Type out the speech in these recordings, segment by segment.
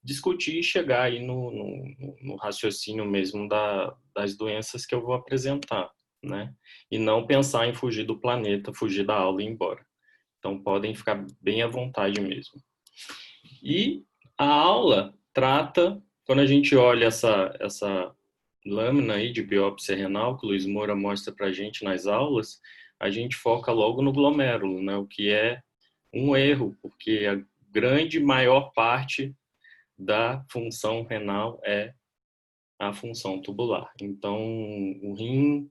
discutir e chegar aí no raciocínio mesmo das doenças que eu vou apresentar, né? E não pensar em fugir do planeta, fugir da aula e ir embora. Então, podem ficar bem à vontade mesmo. E a aula trata, quando a gente olha essa lâmina aí de biópsia renal que o Luiz Moura mostra para a gente nas aulas, a gente foca logo no glomérulo, né? O que é um erro, porque a grande maior parte da função renal é a função tubular. Então, o rim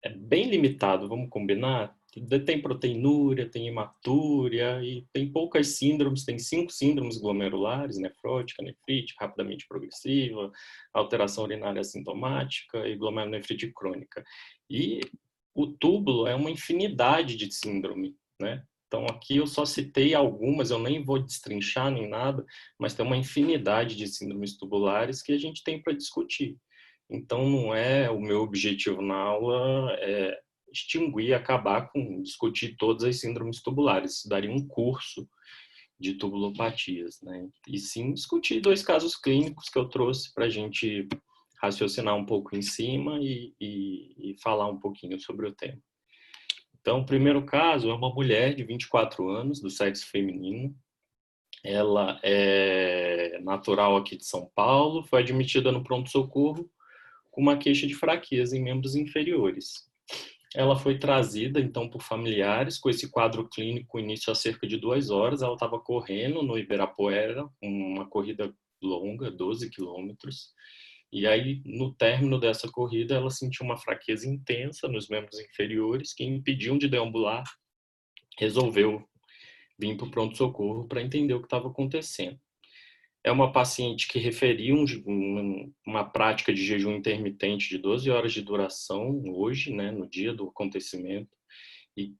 é bem limitado, vamos combinar? Tem proteinúria, tem hematúria e tem poucas síndromes, tem 5 síndromes glomerulares, nefrótica, nefrítica, rapidamente progressiva, alteração urinária assintomática e glomerulonefrite crônica. E o túbulo é uma infinidade de síndrome, né? Então aqui eu só citei algumas, eu nem vou destrinchar nem nada, mas tem uma infinidade de síndromes tubulares que a gente tem para discutir. Então, não é o meu objetivo na aula extinguir, acabar com, discutir todas as síndromes tubulares. Isso daria um curso de tubulopatias, né? E sim discutir 2 casos clínicos que eu trouxe para a gente raciocinar um pouco em cima e falar um pouquinho sobre o tema. Então, o primeiro caso é uma mulher de 24 anos, do sexo feminino. Ela é natural aqui de São Paulo, foi admitida no pronto-socorro com uma queixa de fraqueza em membros inferiores. Ela foi trazida, então, por familiares com esse quadro clínico, início há cerca de 2 horas. Ela estava correndo no Ibirapuera, uma corrida longa, 12 quilômetros. E aí, no término dessa corrida, ela sentiu uma fraqueza intensa nos membros inferiores que impediam de deambular. Resolveu vir para o pronto-socorro para entender o que estava acontecendo. É uma paciente que referia uma prática de jejum intermitente de 12 horas de duração hoje, né, no dia do acontecimento, e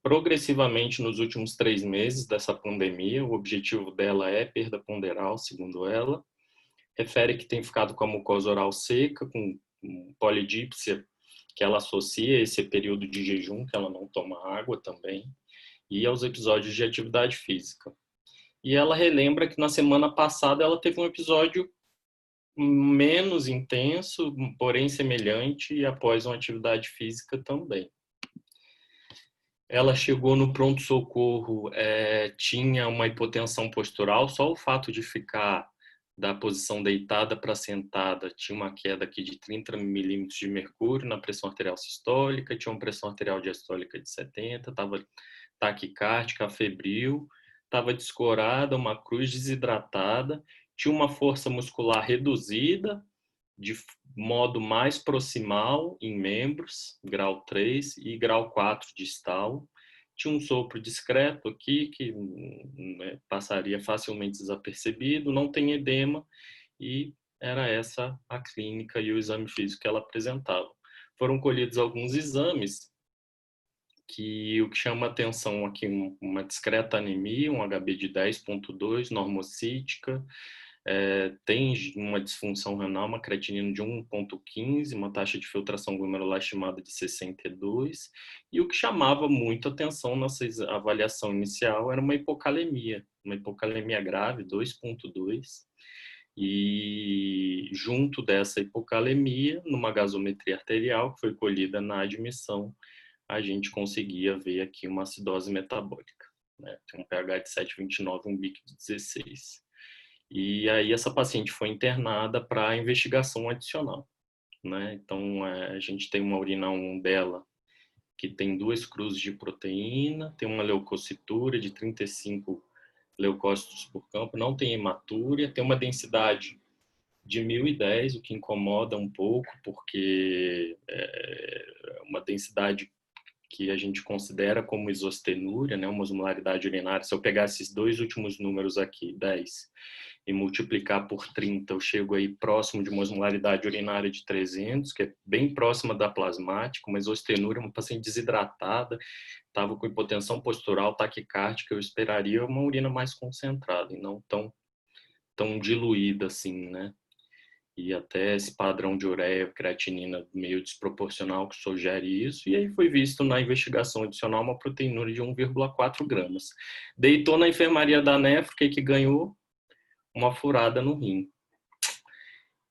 progressivamente nos últimos 3 meses dessa pandemia, o objetivo dela é perda ponderal, segundo ela. Refere que tem ficado com a mucosa oral seca, com polidípsia, que ela associa a esse período de jejum, que ela não toma água também, e aos episódios de atividade física. E ela relembra que na semana passada ela teve um episódio menos intenso, porém semelhante, e após uma atividade física também. Ela chegou no pronto-socorro, tinha uma hipotensão postural, só o fato de ficar da posição deitada para sentada tinha uma queda aqui de 30 milímetros de mercúrio na pressão arterial sistólica, tinha uma pressão arterial diastólica de 70, estava taquicárdica, febril, estava descorada, uma cruz desidratada, tinha uma força muscular reduzida, de modo mais proximal em membros, grau 3 e grau 4 distal. Tinha um sopro discreto aqui, que passaria facilmente desapercebido, não tem edema, e era essa a clínica e o exame físico que ela apresentava. Foram colhidos alguns exames, que o que chama atenção aqui, uma discreta anemia, um HB de 10,2, normocítica, tem uma disfunção renal, uma creatinina de 1,15, uma taxa de filtração glomerular estimada de 62, e o que chamava muito atenção nessa avaliação inicial era uma hipocalemia grave, 2,2, e junto dessa hipocalemia, numa gasometria arterial que foi colhida na admissão, a gente conseguia ver aqui uma acidose metabólica, né? Tem um pH de 7,29, um BIC de 16. E aí essa paciente foi internada para investigação adicional, né? Então a gente tem uma urina 1 dela que tem 2 cruzes de proteína, tem uma leucocitura de 35 leucócitos por campo, não tem hematúria, tem uma densidade de 1010, o que incomoda um pouco, porque é uma densidade que a gente considera como isostenúria, né, uma osmolaridade urinária. Se eu pegar esses 2 últimos números aqui, 10, e multiplicar por 30, eu chego aí próximo de uma osmolaridade urinária de 300, que é bem próxima da plasmática, uma isostenúria, uma paciente desidratada, estava com hipotensão postural, taquicárdica, eu esperaria uma urina mais concentrada, e não tão diluída assim, né? E até esse padrão de ureia, creatinina meio desproporcional que sugere isso, e aí foi visto na investigação adicional uma proteinúria de 1,4 gramas. Deitou na enfermaria da nefro, o que ganhou? uma furada no rim.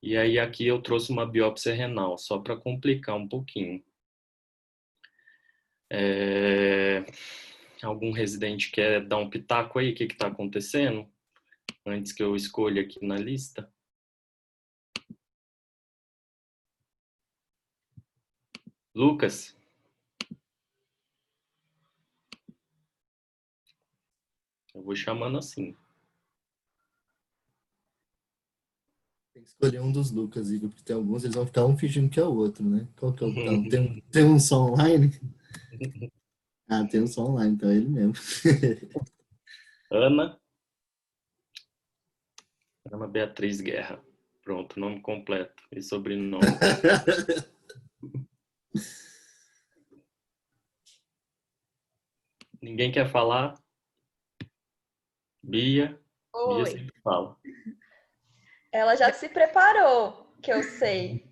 E aí aqui eu trouxe uma biópsia renal, só para complicar um pouquinho. Algum residente quer dar um pitaco aí? O que está acontecendo? Antes que eu escolha aqui na lista. Lucas? Eu vou chamando assim. Tem que escolher um dos Lucas, Igor, porque tem alguns, eles vão ficar um fingindo que é o outro, né? Qual que é o tal? Tem um som online? Ah, tem um som online, então é ele mesmo. Ana? Ana Beatriz Guerra. Pronto, nome completo e sobrenome. Ninguém quer falar? Bia? Bia Oi. sempre fala. Ela já se preparou, que eu sei.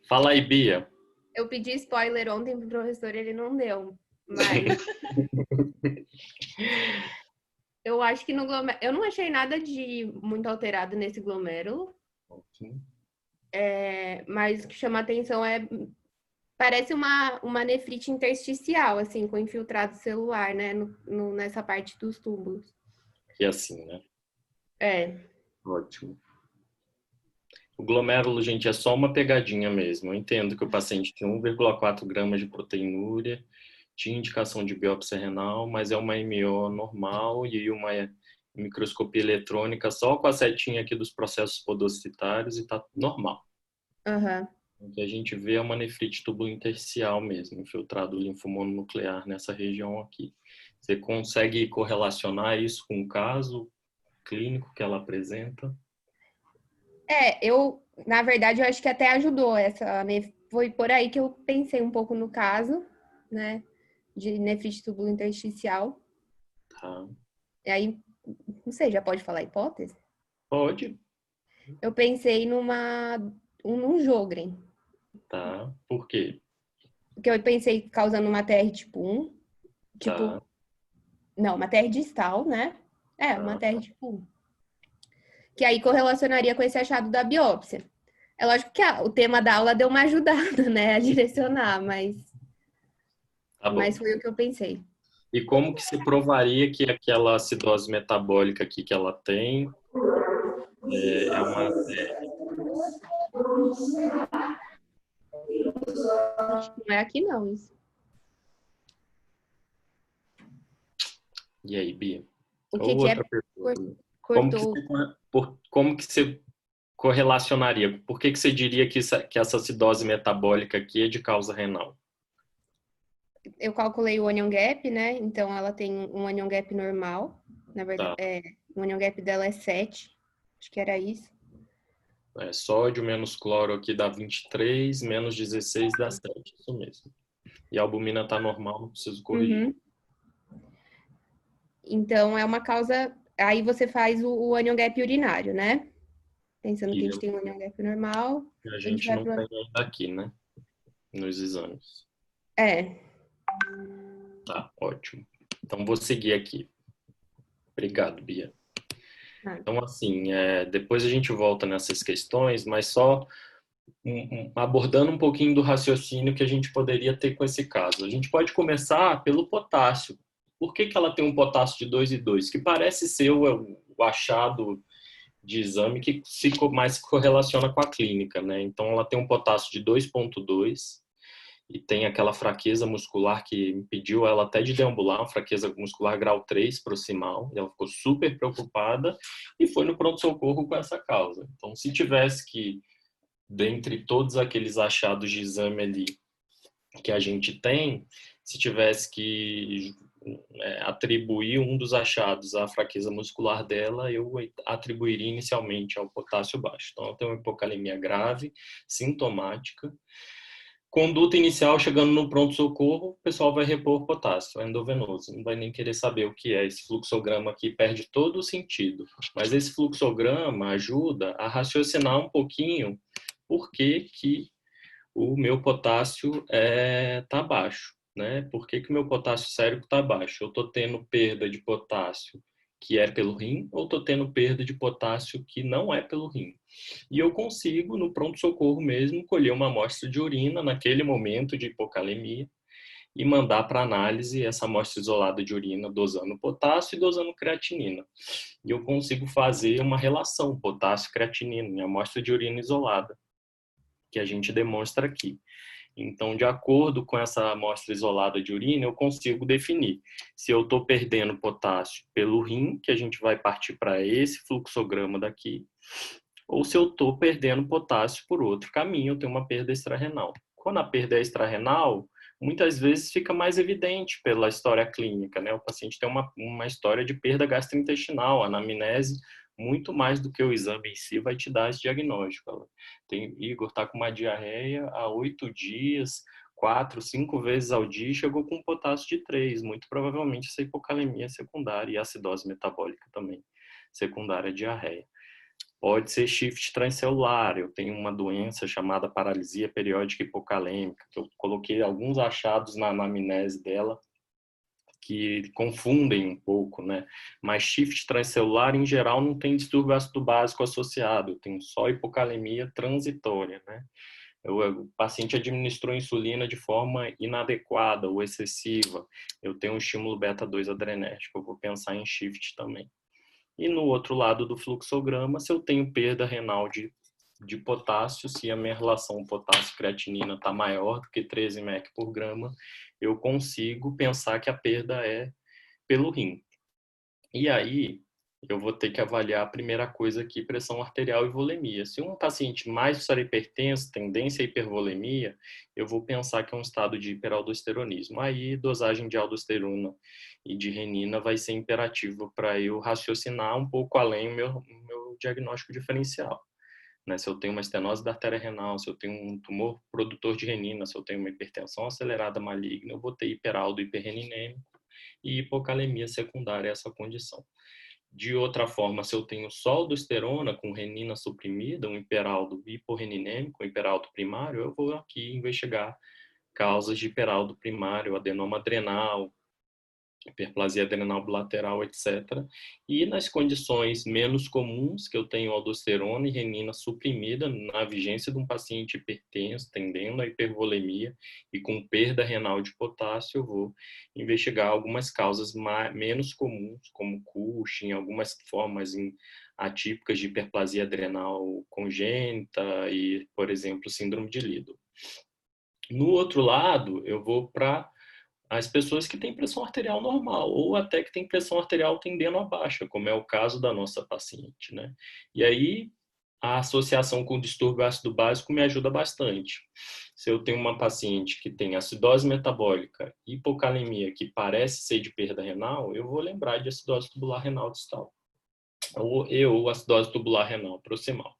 Fala aí, Bia. Eu pedi spoiler ontem pro professor, ele não deu. Mas eu acho que no glomérulo... Eu não achei nada de muito alterado nesse glomérulo. Mas o que chama atenção é... Parece uma nefrite intersticial, assim, com infiltrado celular, né? Nessa parte dos túbulos. E assim, né? É. Ótimo. O glomérulo, gente, é só uma pegadinha mesmo. Eu entendo que o paciente tinha 1,4 gramas de proteinúria, tinha indicação de biópsia renal, mas é uma MO normal e uma microscopia eletrônica só com a setinha aqui dos processos podocitários e tá normal. Uhum. O que a gente vê é uma nefrite tubulointersticial mesmo, infiltrado linfomononuclear nessa região aqui. Você consegue correlacionar isso com o caso clínico que ela apresenta? Na verdade, eu acho que até ajudou essa, né? Foi por aí que eu pensei um pouco no caso, né? De nefrite tubulointersticial. Tá. E aí, não sei, já pode falar hipótese? Pode. Eu pensei num Sjögren. Tá. Por quê? Porque eu pensei causando uma TR tipo 1. Tá. Não, uma TR distal, né? Uma Tá. TR tipo 1. Que aí correlacionaria com esse achado da biópsia. É lógico que o tema da aula deu uma ajudada, né? A direcionar, Tá bom. mas foi o que eu pensei. E como que se provaria que aquela acidose metabólica aqui que ela tem é uma... Não é aqui, não, isso. E aí, Bia? O Ou que é? outra pergunta. Cortou. Como que você correlacionaria? Por que você diria que essa acidose metabólica aqui é de causa renal? Eu calculei o onion gap, né? Então ela tem um onion gap normal. Na verdade, Tá. o onion gap dela é 7. Acho que era isso. Sódio menos cloro aqui dá 23, menos 16 dá 7. Isso mesmo. E a albumina tá normal, não preciso corrigir. Uhum. Então é uma causa. Aí você faz o onion gap urinário, né? Pensando que a gente tem um onion gap normal. A A gente gente vai não tem ainda aqui, né? Nos exames. Tá, ótimo. Então vou seguir aqui. Obrigado, Bia. Então, assim, depois a gente volta nessas questões, mas só abordando um pouquinho do raciocínio que a gente poderia ter com esse caso. A gente pode começar pelo potássio. Por que ela tem um potássio de 2,2? Que parece ser o achado de exame que mais se correlaciona com a clínica, né? Então, ela tem um potássio de 2,2 e tem aquela fraqueza muscular que impediu ela até de deambular, uma fraqueza muscular grau 3 proximal, e ela ficou super preocupada e foi no pronto-socorro com essa causa. Então, se tivesse que, dentre todos aqueles achados de exame ali que a gente tem, se tivesse que atribuir um dos achados à fraqueza muscular dela, eu atribuiria inicialmente ao potássio baixo. Então, ela tem uma hipocalemia grave, sintomática. Conduta inicial, chegando no pronto-socorro, o pessoal vai repor potássio endovenoso. Não vai nem querer saber o que é. Esse fluxograma aqui perde todo o sentido. Mas esse fluxograma ajuda a raciocinar um pouquinho por que o meu potássio está baixo, né? Por que o meu potássio sérico está baixo? Eu estou tendo perda de potássio que é pelo rim, ou estou tendo perda de potássio que não é pelo rim. E eu consigo, no pronto-socorro mesmo, colher uma amostra de urina naquele momento de hipocalemia e mandar para análise essa amostra isolada de urina dosando potássio e dosando creatinina. E eu consigo fazer uma relação potássio-creatinina em amostra de urina isolada, que a gente demonstra aqui. Então, de acordo com essa amostra isolada de urina, eu consigo definir se eu estou perdendo potássio pelo rim, que a gente vai partir para esse fluxograma daqui, ou se eu estou perdendo potássio por outro caminho, eu tenho uma perda extrarrenal. Quando a perda é extrarrenal, muitas vezes fica mais evidente pela história clínica, né? O paciente tem uma história de perda gastrointestinal, a anamnese, muito mais do que o exame em si vai te dar esse diagnóstico. Igor está com uma diarreia há 8 dias, 4, 5 vezes ao dia, chegou com um potássio de 3, muito provavelmente essa hipocalemia secundária e acidose metabólica também, secundária à diarreia. Pode ser shift transcelular, eu tenho uma doença chamada paralisia periódica hipocalêmica, que eu coloquei alguns achados na anamnese dela que confundem um pouco, né? Mas shift transcelular, em geral, não tem distúrbio ácido básico associado, tem só hipocalemia transitória, né? O paciente administrou insulina de forma inadequada ou excessiva, eu tenho um estímulo beta-2 adrenérgico, eu vou pensar em shift também. E no outro lado do fluxograma, se eu tenho perda renal de potássio, se a minha relação potássio-creatinina está maior do que 13 mEq por grama, eu consigo pensar que a perda é pelo rim. E aí, eu vou ter que avaliar a primeira coisa aqui, pressão arterial e volemia. Se um paciente mais estar hipertenso, tendência à hipervolemia, eu vou pensar que é um estado de hiperaldosteronismo. Aí, dosagem de aldosterona e de renina vai ser imperativo para eu raciocinar um pouco além do meu diagnóstico diferencial. Né? Se eu tenho uma estenose da artéria renal, se eu tenho um tumor produtor de renina, se eu tenho uma hipertensão acelerada maligna, eu vou ter hiperaldo hiperreninêmico e hipocalemia secundária a essa condição. De outra forma, se eu tenho só aldosterona com renina suprimida, um hiperaldo hiporreninêmico, um hiperaldo primário, eu vou aqui investigar causas de hiperaldo primário, adenoma adrenal, hiperplasia adrenal bilateral, etc. E nas condições menos comuns, que eu tenho aldosterona e renina suprimida, na vigência de um paciente hipertenso, tendendo à hipervolemia e com perda renal de potássio, eu vou investigar algumas causas menos comuns, como Cushing, algumas formas atípicas de hiperplasia adrenal congênita e, por exemplo, síndrome de Liddle. No outro lado, eu vou para as pessoas que têm pressão arterial normal ou até que têm pressão arterial tendendo a baixa, como é o caso da nossa paciente, né? E aí a associação com o distúrbio ácido básico me ajuda bastante. Se eu tenho uma paciente que tem acidose metabólica, hipocalemia, que parece ser de perda renal, eu vou lembrar de acidose tubular renal distal ou acidose tubular renal proximal.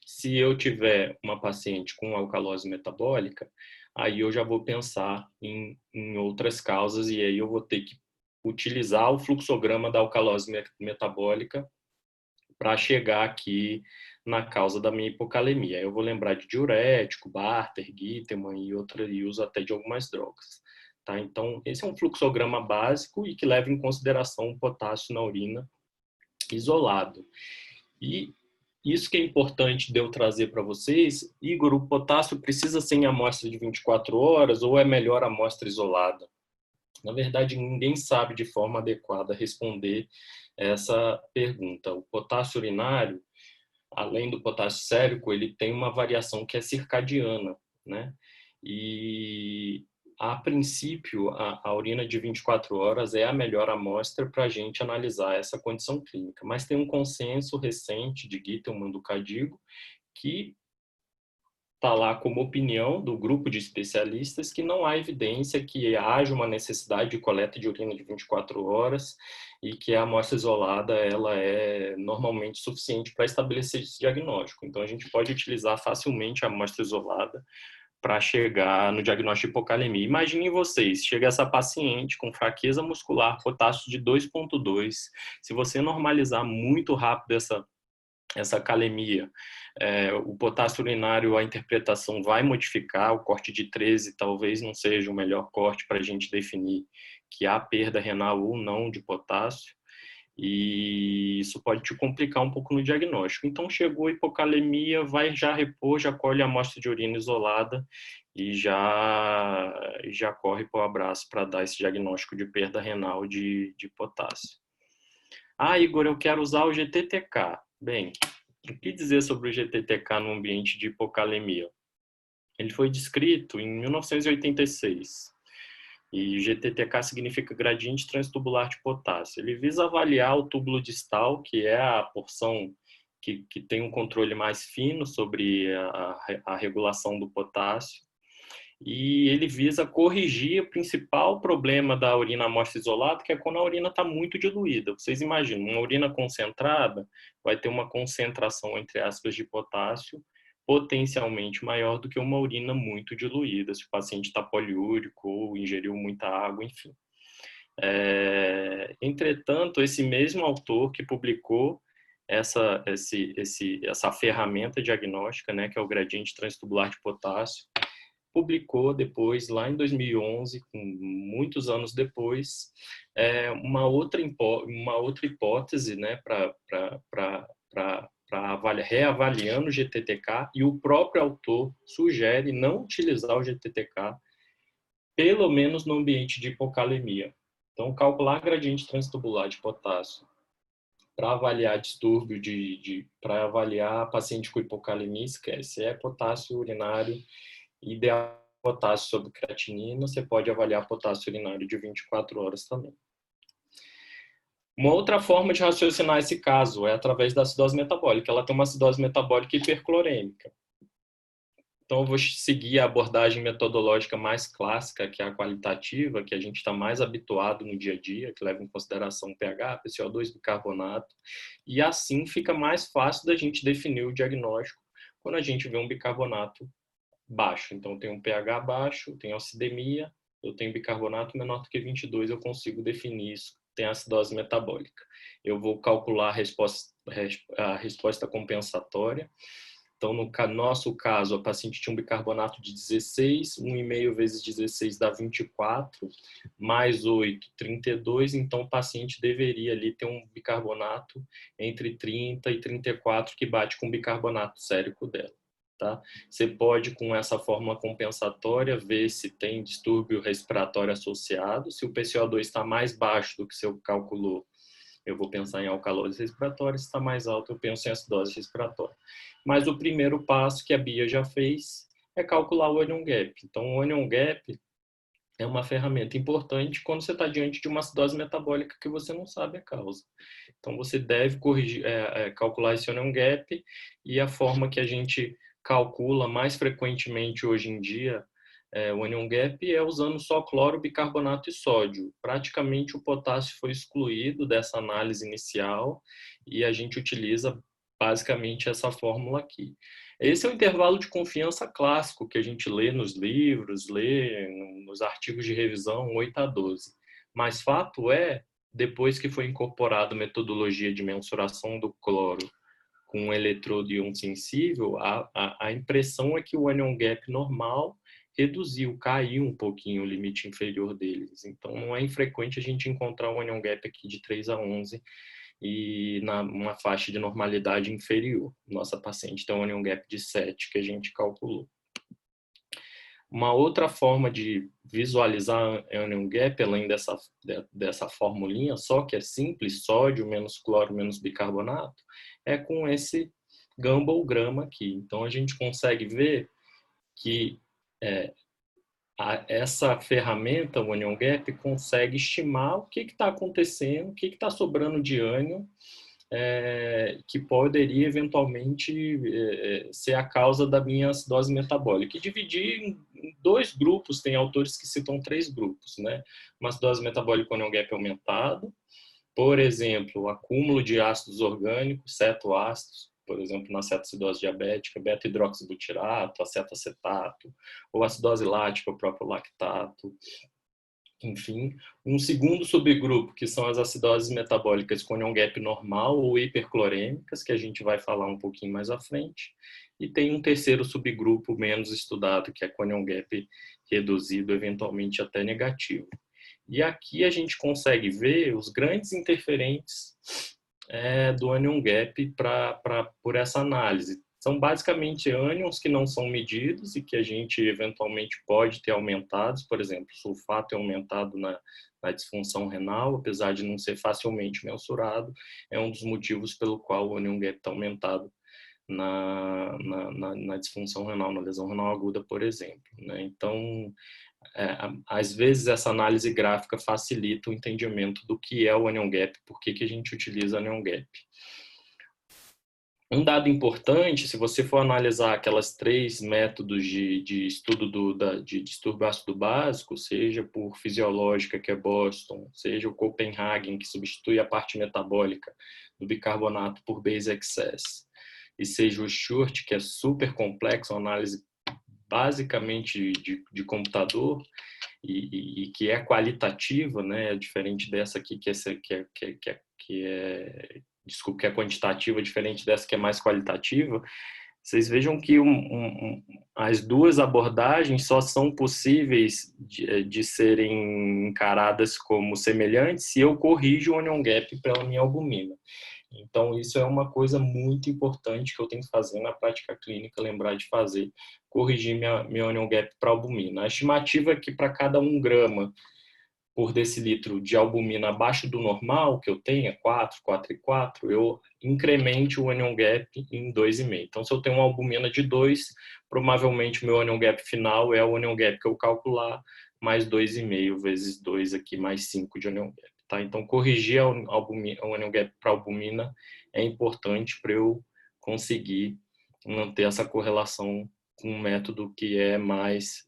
Se eu tiver uma paciente com alcalose metabólica, aí eu já vou pensar em outras causas e aí eu vou ter que utilizar o fluxograma da alcalose metabólica para chegar aqui na causa da minha hipocalemia. Eu vou lembrar de diurético, Barter, Gitterman e uso até de algumas drogas. Tá? Então, esse é um fluxograma básico e que leva em consideração o potássio na urina isolado. E isso que é importante de eu trazer para vocês, Igor, o potássio precisa ser em amostra de 24 horas ou é melhor amostra isolada? Na verdade, ninguém sabe de forma adequada responder essa pergunta. O potássio urinário, além do potássio sérico, ele tem uma variação que é circadiana, né? E a princípio, a urina de 24 horas é a melhor amostra para a gente analisar essa condição clínica. Mas tem um consenso recente de Gittelman do Cadigo que está lá como opinião do grupo de especialistas que não há evidência que haja uma necessidade de coleta de urina de 24 horas e que a amostra isolada ela é normalmente suficiente para estabelecer esse diagnóstico. Então, a gente pode utilizar facilmente a amostra isolada para chegar no diagnóstico de hipocalemia. Imaginem vocês, chega essa paciente com fraqueza muscular, potássio de 2,2, se você normalizar muito rápido essa calemia, o potássio urinário, a interpretação vai modificar, o corte de 13 talvez não seja o melhor corte para a gente definir que há perda renal ou não de potássio, E isso pode te complicar um pouco no diagnóstico. Então, chegou a hipocalemia, vai já repor, já colhe a amostra de urina isolada e já corre para o abraço para dar esse diagnóstico de perda renal de potássio. Ah, Igor, eu quero usar o GTTK. Bem, o que dizer sobre o GTTK no ambiente de hipocalemia? Ele foi descrito em 1986. E GTTK significa gradiente transtubular de potássio. Ele visa avaliar o túbulo distal, que é a porção que tem um controle mais fino sobre a regulação do potássio. E ele visa corrigir o principal problema da urina amostra isolada, que é quando a urina está muito diluída. Vocês imaginam, uma urina concentrada vai ter uma concentração, entre aspas, de potássio potencialmente maior do que uma urina muito diluída, se o paciente está poliúrico ou ingeriu muita água, enfim. Entretanto, esse mesmo autor que publicou essa ferramenta diagnóstica, né, que é o gradiente transtubular de potássio, publicou depois, lá em 2011, muitos anos depois, uma outra hipótese, né, reavaliando o GTTK, e o próprio autor sugere não utilizar o GTTK, pelo menos no ambiente de hipocalemia. Então, calcular gradiente transtubular de potássio para avaliar distúrbio, para avaliar paciente com hipocalemia, esquece. É potássio urinário, ideal potássio sobre creatinina, você pode avaliar potássio urinário de 24 horas também. Uma outra forma de raciocinar esse caso é através da acidose metabólica. Ela tem uma acidose metabólica hiperclorêmica. Então, eu vou seguir a abordagem metodológica mais clássica, que é a qualitativa, que a gente está mais habituado no dia a dia, que leva em consideração pH, PCO2, bicarbonato, e assim fica mais fácil da gente definir o diagnóstico quando a gente vê um bicarbonato baixo. Então, tem um pH baixo, tem acidemia, eu tenho bicarbonato menor do que 22, eu consigo definir isso, tem acidose metabólica. Eu vou calcular a resposta compensatória. Então, no nosso caso, a paciente tinha um bicarbonato de 16, 1,5 vezes 16 dá 24, mais 8, 32, então o paciente deveria ali ter um bicarbonato entre 30 e 34, que bate com o bicarbonato sérico dela. Tá? Você pode, com essa fórmula compensatória, ver se tem distúrbio respiratório associado. Se o PCO2 está mais baixo do que você calculou, eu vou pensar em alcalose respiratória. Se está mais alto, eu penso em acidose respiratória. Mas o primeiro passo que a Bia já fez é calcular o onion gap. Então, o onion gap é uma ferramenta importante quando você está diante de uma acidose metabólica que você não sabe a causa. Então, você deve calcular esse onion gap, e a forma que a gente calcula mais frequentemente hoje em dia o onion gap é usando só cloro, bicarbonato e sódio. Praticamente o potássio foi excluído dessa análise inicial e a gente utiliza basicamente essa fórmula aqui. Esse é o intervalo de confiança clássico que a gente lê nos livros, lê nos artigos de revisão 8 a 12. Mas fato é, depois que foi incorporada a metodologia de mensuração do cloro com um eletrodo íon sensível, a impressão é que o onion gap normal reduziu, caiu um pouquinho o limite inferior deles. Então, não é infrequente a gente encontrar um onion gap aqui de 3 a 11 e numa faixa de normalidade inferior. Nossa paciente tem um onion gap de 7 que a gente calculou. Uma outra forma de visualizar onion gap, além dessa formulinha, só que é simples, sódio menos cloro menos bicarbonato, é com esse Gumbel-grama aqui. Então, a gente consegue ver que essa ferramenta, o onion gap, consegue estimar o que está acontecendo, o que está sobrando de ânion, que poderia eventualmente ser a causa da minha acidose metabólica. E dividir em 2 grupos, tem autores que citam 3 grupos, né? Uma acidose metabólica com onion gap aumentado, por exemplo, acúmulo de ácidos orgânicos, cetoácidos, por exemplo, na cetoacidose diabética, beta-hidroxibutirato, acetacetato, ou acidose lática, o próprio lactato. Enfim, um segundo subgrupo, que são as acidoses metabólicas com onion gap normal ou hiperclorêmicas, que a gente vai falar um pouquinho mais à frente. E tem um terceiro subgrupo menos estudado, que é com onion gap reduzido, eventualmente até negativo. E aqui a gente consegue ver os grandes interferentes do anion gap por essa análise. São basicamente ânions que não são medidos e que a gente eventualmente pode ter aumentados, por exemplo, o sulfato é aumentado na disfunção renal, apesar de não ser facilmente mensurado, é um dos motivos pelo qual o anion gap está aumentado na disfunção renal, na lesão renal aguda, por exemplo, né? Então, às vezes essa análise gráfica facilita o entendimento do que é o anion gap, por que a gente utiliza anion gap. Um dado importante, se você for analisar aquelas 3 métodos de estudo de distúrbio ácido básico, seja por fisiológica, que é Boston, seja o Copenhagen, que substitui a parte metabólica do bicarbonato por base excess, e seja o Short, que é super complexo, uma análise basicamente de computador, e que é qualitativa, né, diferente dessa aqui, que é quantitativa, diferente dessa que é mais qualitativa. Vocês vejam que as duas abordagens só são possíveis de serem encaradas como semelhantes se eu corrijo o anion gap pela minha albumina. Então, isso é uma coisa muito importante que eu tenho que fazer na prática clínica, lembrar de fazer, corrigir meu anion gap para albumina. A estimativa é que para cada 1 grama por decilitro de albumina abaixo do normal, que eu tenha 4, 4,4, eu incremente o anion gap em 2,5. Então, se eu tenho uma albumina de 2, provavelmente o meu anion gap final é o anion gap que eu calcular, mais 2,5 vezes 2 aqui, mais 5 de anion gap. Tá? Então, corrigir o anion gap para albumina é importante para eu conseguir manter essa correlação com um método que é mais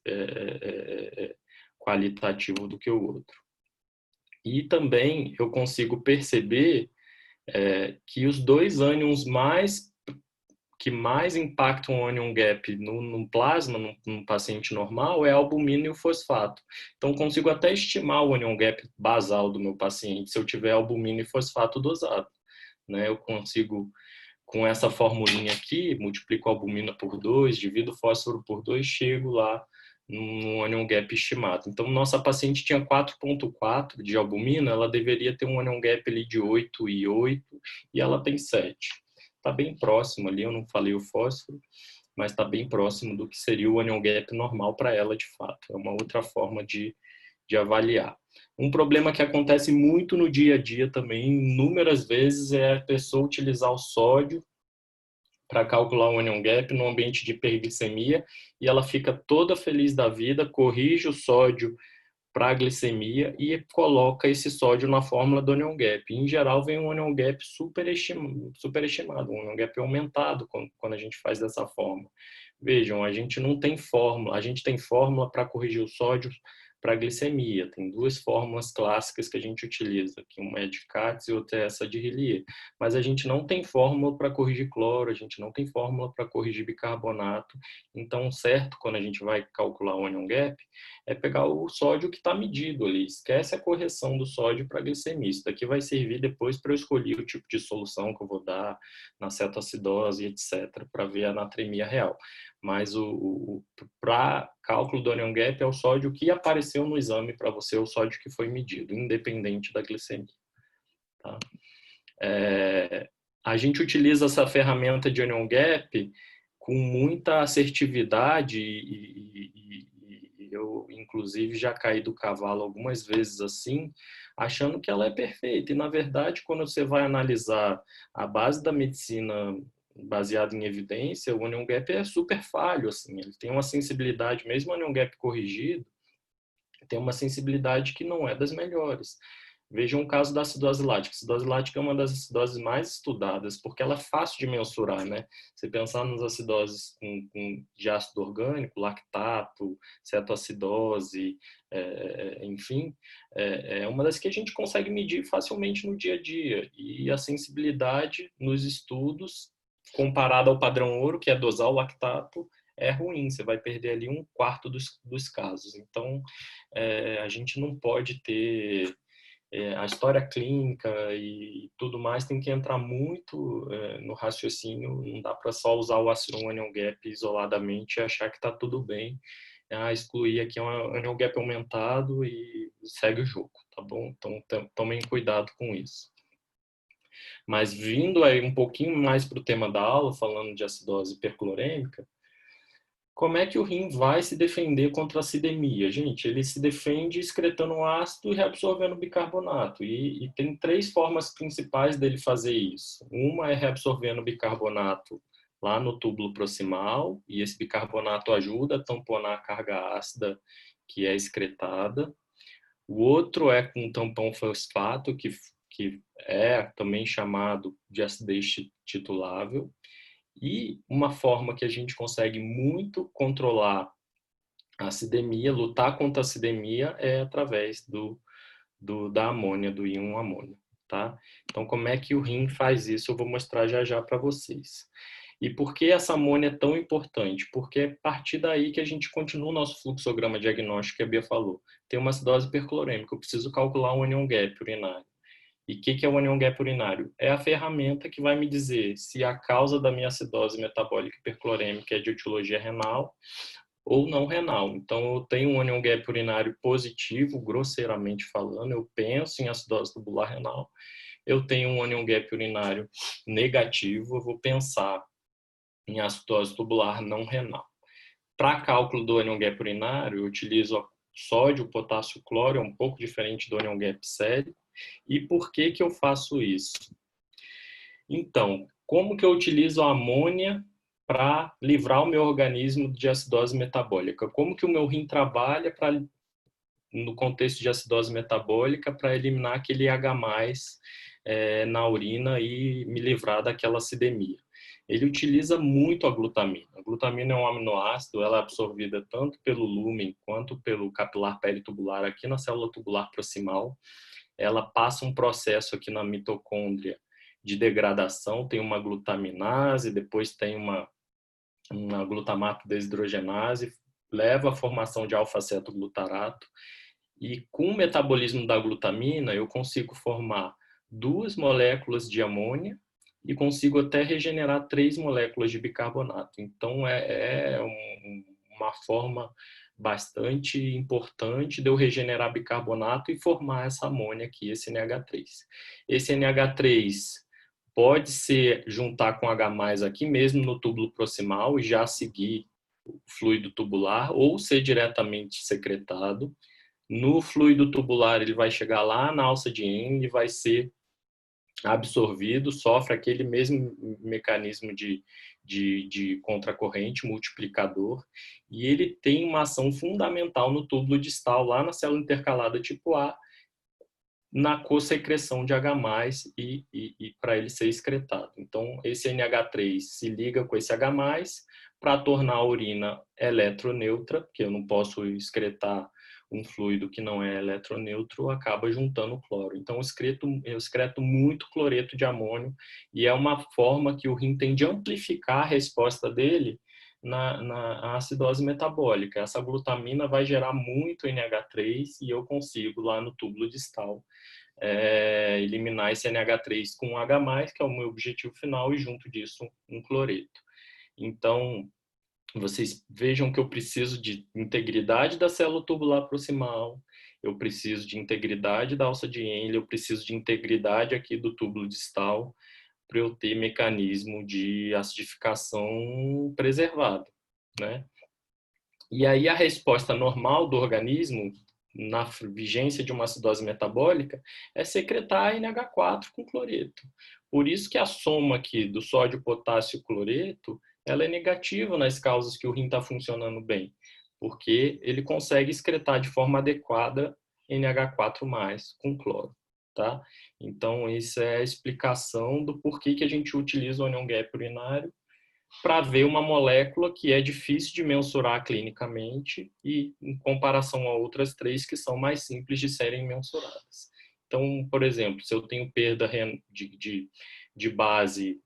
qualitativo do que o outro. E também eu consigo perceber que os 2 ânions que mais impactam o anion gap no plasma, num paciente normal, é a albumina e o fosfato. Então, consigo até estimar o anion gap basal do meu paciente, se eu tiver albumina e fosfato dosado. Né? Eu consigo, com essa formulinha aqui, multiplico a albumina por 2, divido o fósforo por 2, chego lá no anion gap estimado. Então, nossa paciente tinha 4,4 de albumina, ela deveria ter um anion gap ali de 8,8 e ela tem 7. Está bem próximo ali, eu não falei o fósforo, mas está bem próximo do que seria o anion gap normal para ela, de fato. É uma outra forma de avaliar. Um problema que acontece muito no dia a dia também, inúmeras vezes, é a pessoa utilizar o sódio para calcular o anion gap no ambiente de hiperglicemia e ela fica toda feliz da vida, corrige o sódio para a glicemia e coloca esse sódio na fórmula do anion gap. Em geral, vem um anion gap superestimado, um anion gap aumentado quando a gente faz dessa forma. Vejam, a gente não tem fórmula, a gente tem fórmula para corrigir o sódio para glicemia. Tem 2 fórmulas clássicas que a gente utiliza, que uma é de Katz e outra é essa de Hillier. Mas a gente não tem fórmula para corrigir cloro, a gente não tem fórmula para corrigir bicarbonato. Então, certo, quando a gente vai calcular o onion gap, é pegar o sódio que está medido ali. Esquece a correção do sódio para glicemia. Isso daqui vai servir depois para eu escolher o tipo de solução que eu vou dar na cetoacidose, etc., para ver a natremia real. Mas para cálculo do onion gap é o sódio que apareceu no exame para você, o sódio que foi medido, independente da glicemia. Tá? A gente utiliza essa ferramenta de onion gap com muita assertividade e eu, inclusive, já caí do cavalo algumas vezes assim, achando que ela é perfeita. E, na verdade, quando você vai analisar a base da medicina baseado em evidência, o onion gap é super falho, assim, ele tem uma sensibilidade, mesmo o onion gap corrigido, tem uma sensibilidade que não é das melhores. Vejam o caso da acidose lática. A acidose lática é uma das acidoses mais estudadas, porque ela é fácil de mensurar, né? Você pensar nas acidoses de ácido orgânico, lactato, cetoacidose, enfim, é uma das que a gente consegue medir facilmente no dia a dia. E a sensibilidade nos estudos, comparada ao padrão ouro, que é dosar o lactato, é ruim, você vai perder ali 1/4 dos casos. Então, a gente não pode ter... a história clínica e tudo mais tem que entrar muito no raciocínio, não dá para só usar o onion gap isoladamente e achar que está tudo bem. excluir aqui é um anion gap aumentado e segue o jogo, tá bom? Então, tomem cuidado com isso. Mas vindo aí um pouquinho mais para o tema da aula, falando de acidose hiperclorêmica, como é que o rim vai se defender contra a acidemia? Gente, ele se defende excretando ácido e reabsorvendo bicarbonato. E tem 3 formas principais dele fazer isso. Uma é reabsorvendo bicarbonato lá no túbulo proximal, e esse bicarbonato ajuda a tamponar a carga ácida que é excretada. O outro é com tampão fosfato, que é também chamado de acidez titulável. E uma forma que a gente consegue muito controlar a acidemia, lutar contra a acidemia, é através da amônia, do íon amônio, tá? Então, como é que o rim faz isso? Eu vou mostrar já já para vocês. E por que essa amônia é tão importante? Porque é a partir daí que a gente continua o nosso fluxograma diagnóstico que a Bia falou. Tem uma acidose hiperclorêmica, eu preciso calcular um anion gap urinário. E o que é o anion gap urinário? É a ferramenta que vai me dizer se a causa da minha acidose metabólica hiperclorêmica é de etiologia renal ou não renal. Então, eu tenho um anion gap urinário positivo, grosseiramente falando, eu penso em acidose tubular renal. Eu tenho um anion gap urinário negativo, eu vou pensar em acidose tubular não renal. Para cálculo do anion gap urinário, eu utilizo sódio, potássio, cloro, é um pouco diferente do anion gap sérico. E por que eu faço isso? Então, como que eu utilizo a amônia para livrar o meu organismo de acidose metabólica? Como que o meu rim trabalha no contexto de acidose metabólica para eliminar aquele H+, na urina e me livrar daquela acidemia? Ele utiliza muito a glutamina. A glutamina é um aminoácido, ela é absorvida tanto pelo lúmen quanto pelo capilar peritubular aqui na célula tubular proximal. Ela passa um processo aqui na mitocôndria de degradação, tem uma glutaminase, depois tem uma glutamato desidrogenase, leva à formação de alfa-cetoglutarato, e com o metabolismo da glutamina eu consigo formar 2 moléculas de amônia e consigo até regenerar 3 moléculas de bicarbonato. Então uma forma bastante importante de eu regenerar bicarbonato e formar essa amônia aqui, esse NH3. Esse NH3 pode se juntar com H+ aqui mesmo no túbulo proximal e já seguir o fluido tubular, ou ser diretamente secretado. No fluido tubular ele vai chegar lá na alça de Henle e vai ser absorvido, sofre aquele mesmo mecanismo de contracorrente multiplicador, e ele tem uma ação fundamental no túbulo distal, lá na célula intercalada tipo A, na co-secreção de H+, e para ele ser excretado. Então, esse NH3 se liga com esse H+, para tornar a urina eletroneutra, porque eu não posso excretar um fluido que não é eletroneutro, acaba juntando cloro. Então, eu excreto muito cloreto de amônio, e é uma forma que o rim tem de amplificar a resposta dele na acidose metabólica. Essa glutamina vai gerar muito NH3 e eu consigo, lá no túbulo distal, eliminar esse NH3 com H+, que é o meu objetivo final, e junto disso um cloreto. Então, vocês vejam que eu preciso de integridade da célula tubular proximal, eu preciso de integridade da alça de Henle, eu preciso de integridade aqui do túbulo distal para eu ter mecanismo de acidificação preservado, né? E aí a resposta normal do organismo na vigência de uma acidose metabólica é secretar NH4 com cloreto. Por isso que a soma aqui do sódio, potássio e cloreto, ela é negativa nas causas que o rim está funcionando bem, porque ele consegue excretar de forma adequada NH4+ com cloro, tá? Então, isso é a explicação do porquê que a gente utiliza o anion gap urinário para ver uma molécula que é difícil de mensurar clinicamente e em comparação a outras 3 que são mais simples de serem mensuradas. Então, por exemplo, se eu tenho perda de base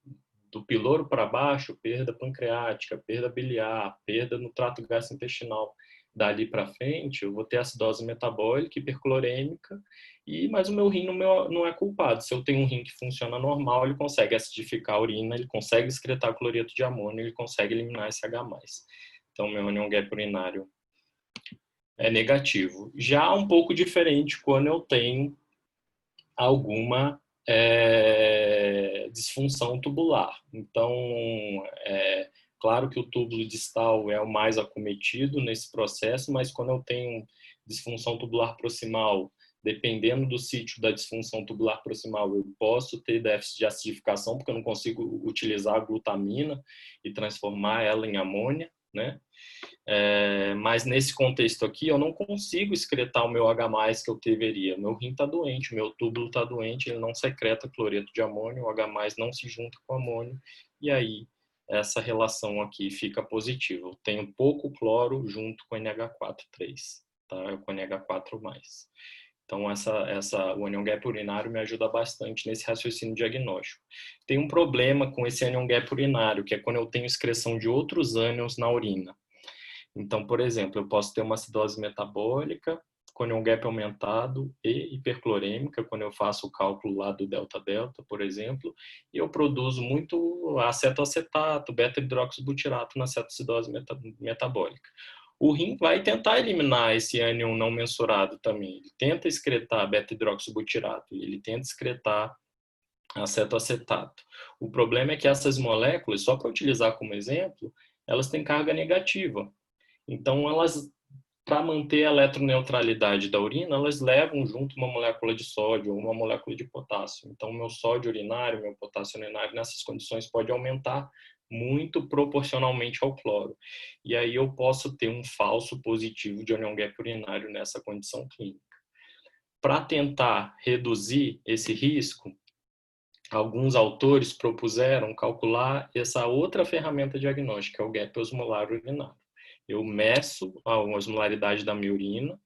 do piloro para baixo, perda pancreática, perda biliar, perda no trato gastrointestinal, dali para frente, eu vou ter acidose metabólica, hiperclorêmica, mas o meu rim não é culpado. Se eu tenho um rim que funciona normal, ele consegue acidificar a urina, ele consegue excretar cloreto de amônio, ele consegue eliminar esse H+. Então, meu anion gap urinário é negativo. Já um pouco diferente quando eu tenho alguma disfunção tubular. Então, claro que o túbulo distal é o mais acometido nesse processo, mas quando eu tenho disfunção tubular proximal, dependendo do sítio da disfunção tubular proximal, eu posso ter déficit de acidificação, porque eu não consigo utilizar a glutamina e transformar ela em amônia, né? Mas nesse contexto aqui, eu não consigo excretar o meu H+, que eu deveria. Meu rim está doente, meu túbulo está doente, ele não secreta cloreto de amônio, o H+ não se junta com o amônio, e aí essa relação aqui fica positiva. Eu tenho pouco cloro junto com NH4,3, tá? Com NH4+. Então, o anion gap urinário me ajuda bastante nesse raciocínio diagnóstico. Tem um problema com esse anion gap urinário, que é quando eu tenho excreção de outros ânions na urina. Então, por exemplo, eu posso ter uma acidose metabólica com anion gap aumentado e hiperclorêmica, quando eu faço o cálculo lá do delta-delta, por exemplo, e eu produzo muito acetoacetato, beta-hidroxibutirato na cetoacidose metabólica. O rim vai tentar eliminar esse ânion não mensurado também. Ele tenta excretar beta-hidroxibutirato, ele tenta excretar acetoacetato. O problema é que essas moléculas, só para utilizar como exemplo, elas têm carga negativa. Então, elas, para manter a eletroneutralidade da urina, elas levam junto uma molécula de sódio ou uma molécula de potássio. Então, meu sódio urinário, meu potássio urinário, nessas condições, pode aumentar muito proporcionalmente ao cloro. E aí eu posso ter um falso positivo de anion gap urinário nessa condição clínica. Para tentar reduzir esse risco, alguns autores propuseram calcular essa outra ferramenta diagnóstica, que é o gap osmolar urinário. Eu meço a osmolaridade da minha urina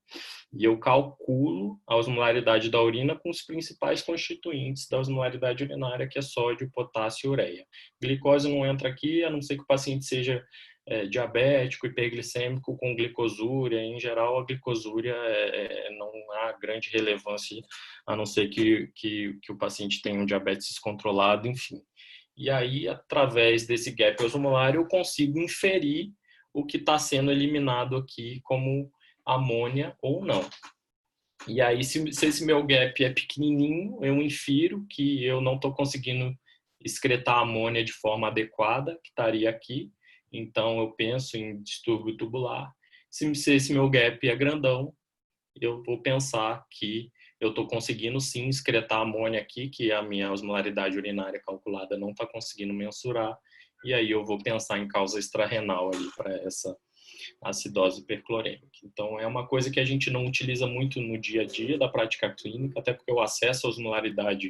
e eu calculo a osmolaridade da urina com os principais constituintes da osmolaridade urinária, que é sódio, potássio e ureia. Glicose não entra aqui, a não ser que o paciente seja diabético, hiperglicêmico, com glicosúria. Em geral, a glicosúria não há grande relevância, a não ser que o paciente tenha um diabetes descontrolado, enfim. E aí, através desse gap osmolar, eu consigo inferir o que está sendo eliminado aqui como amônia ou não. E aí, se esse meu gap é pequenininho, eu infiro que eu não estou conseguindo excretar amônia de forma adequada, que estaria aqui. Então, eu penso em distúrbio tubular. Se esse meu gap é grandão, eu vou pensar que eu estou conseguindo sim excretar amônia aqui, que a minha osmolaridade urinária calculada não está conseguindo mensurar. E aí eu vou pensar em causa extrarrenal ali para essa acidose hiperclorêmica. Então, é uma coisa que a gente não utiliza muito no dia a dia da prática clínica, até porque o acesso à osmolaridade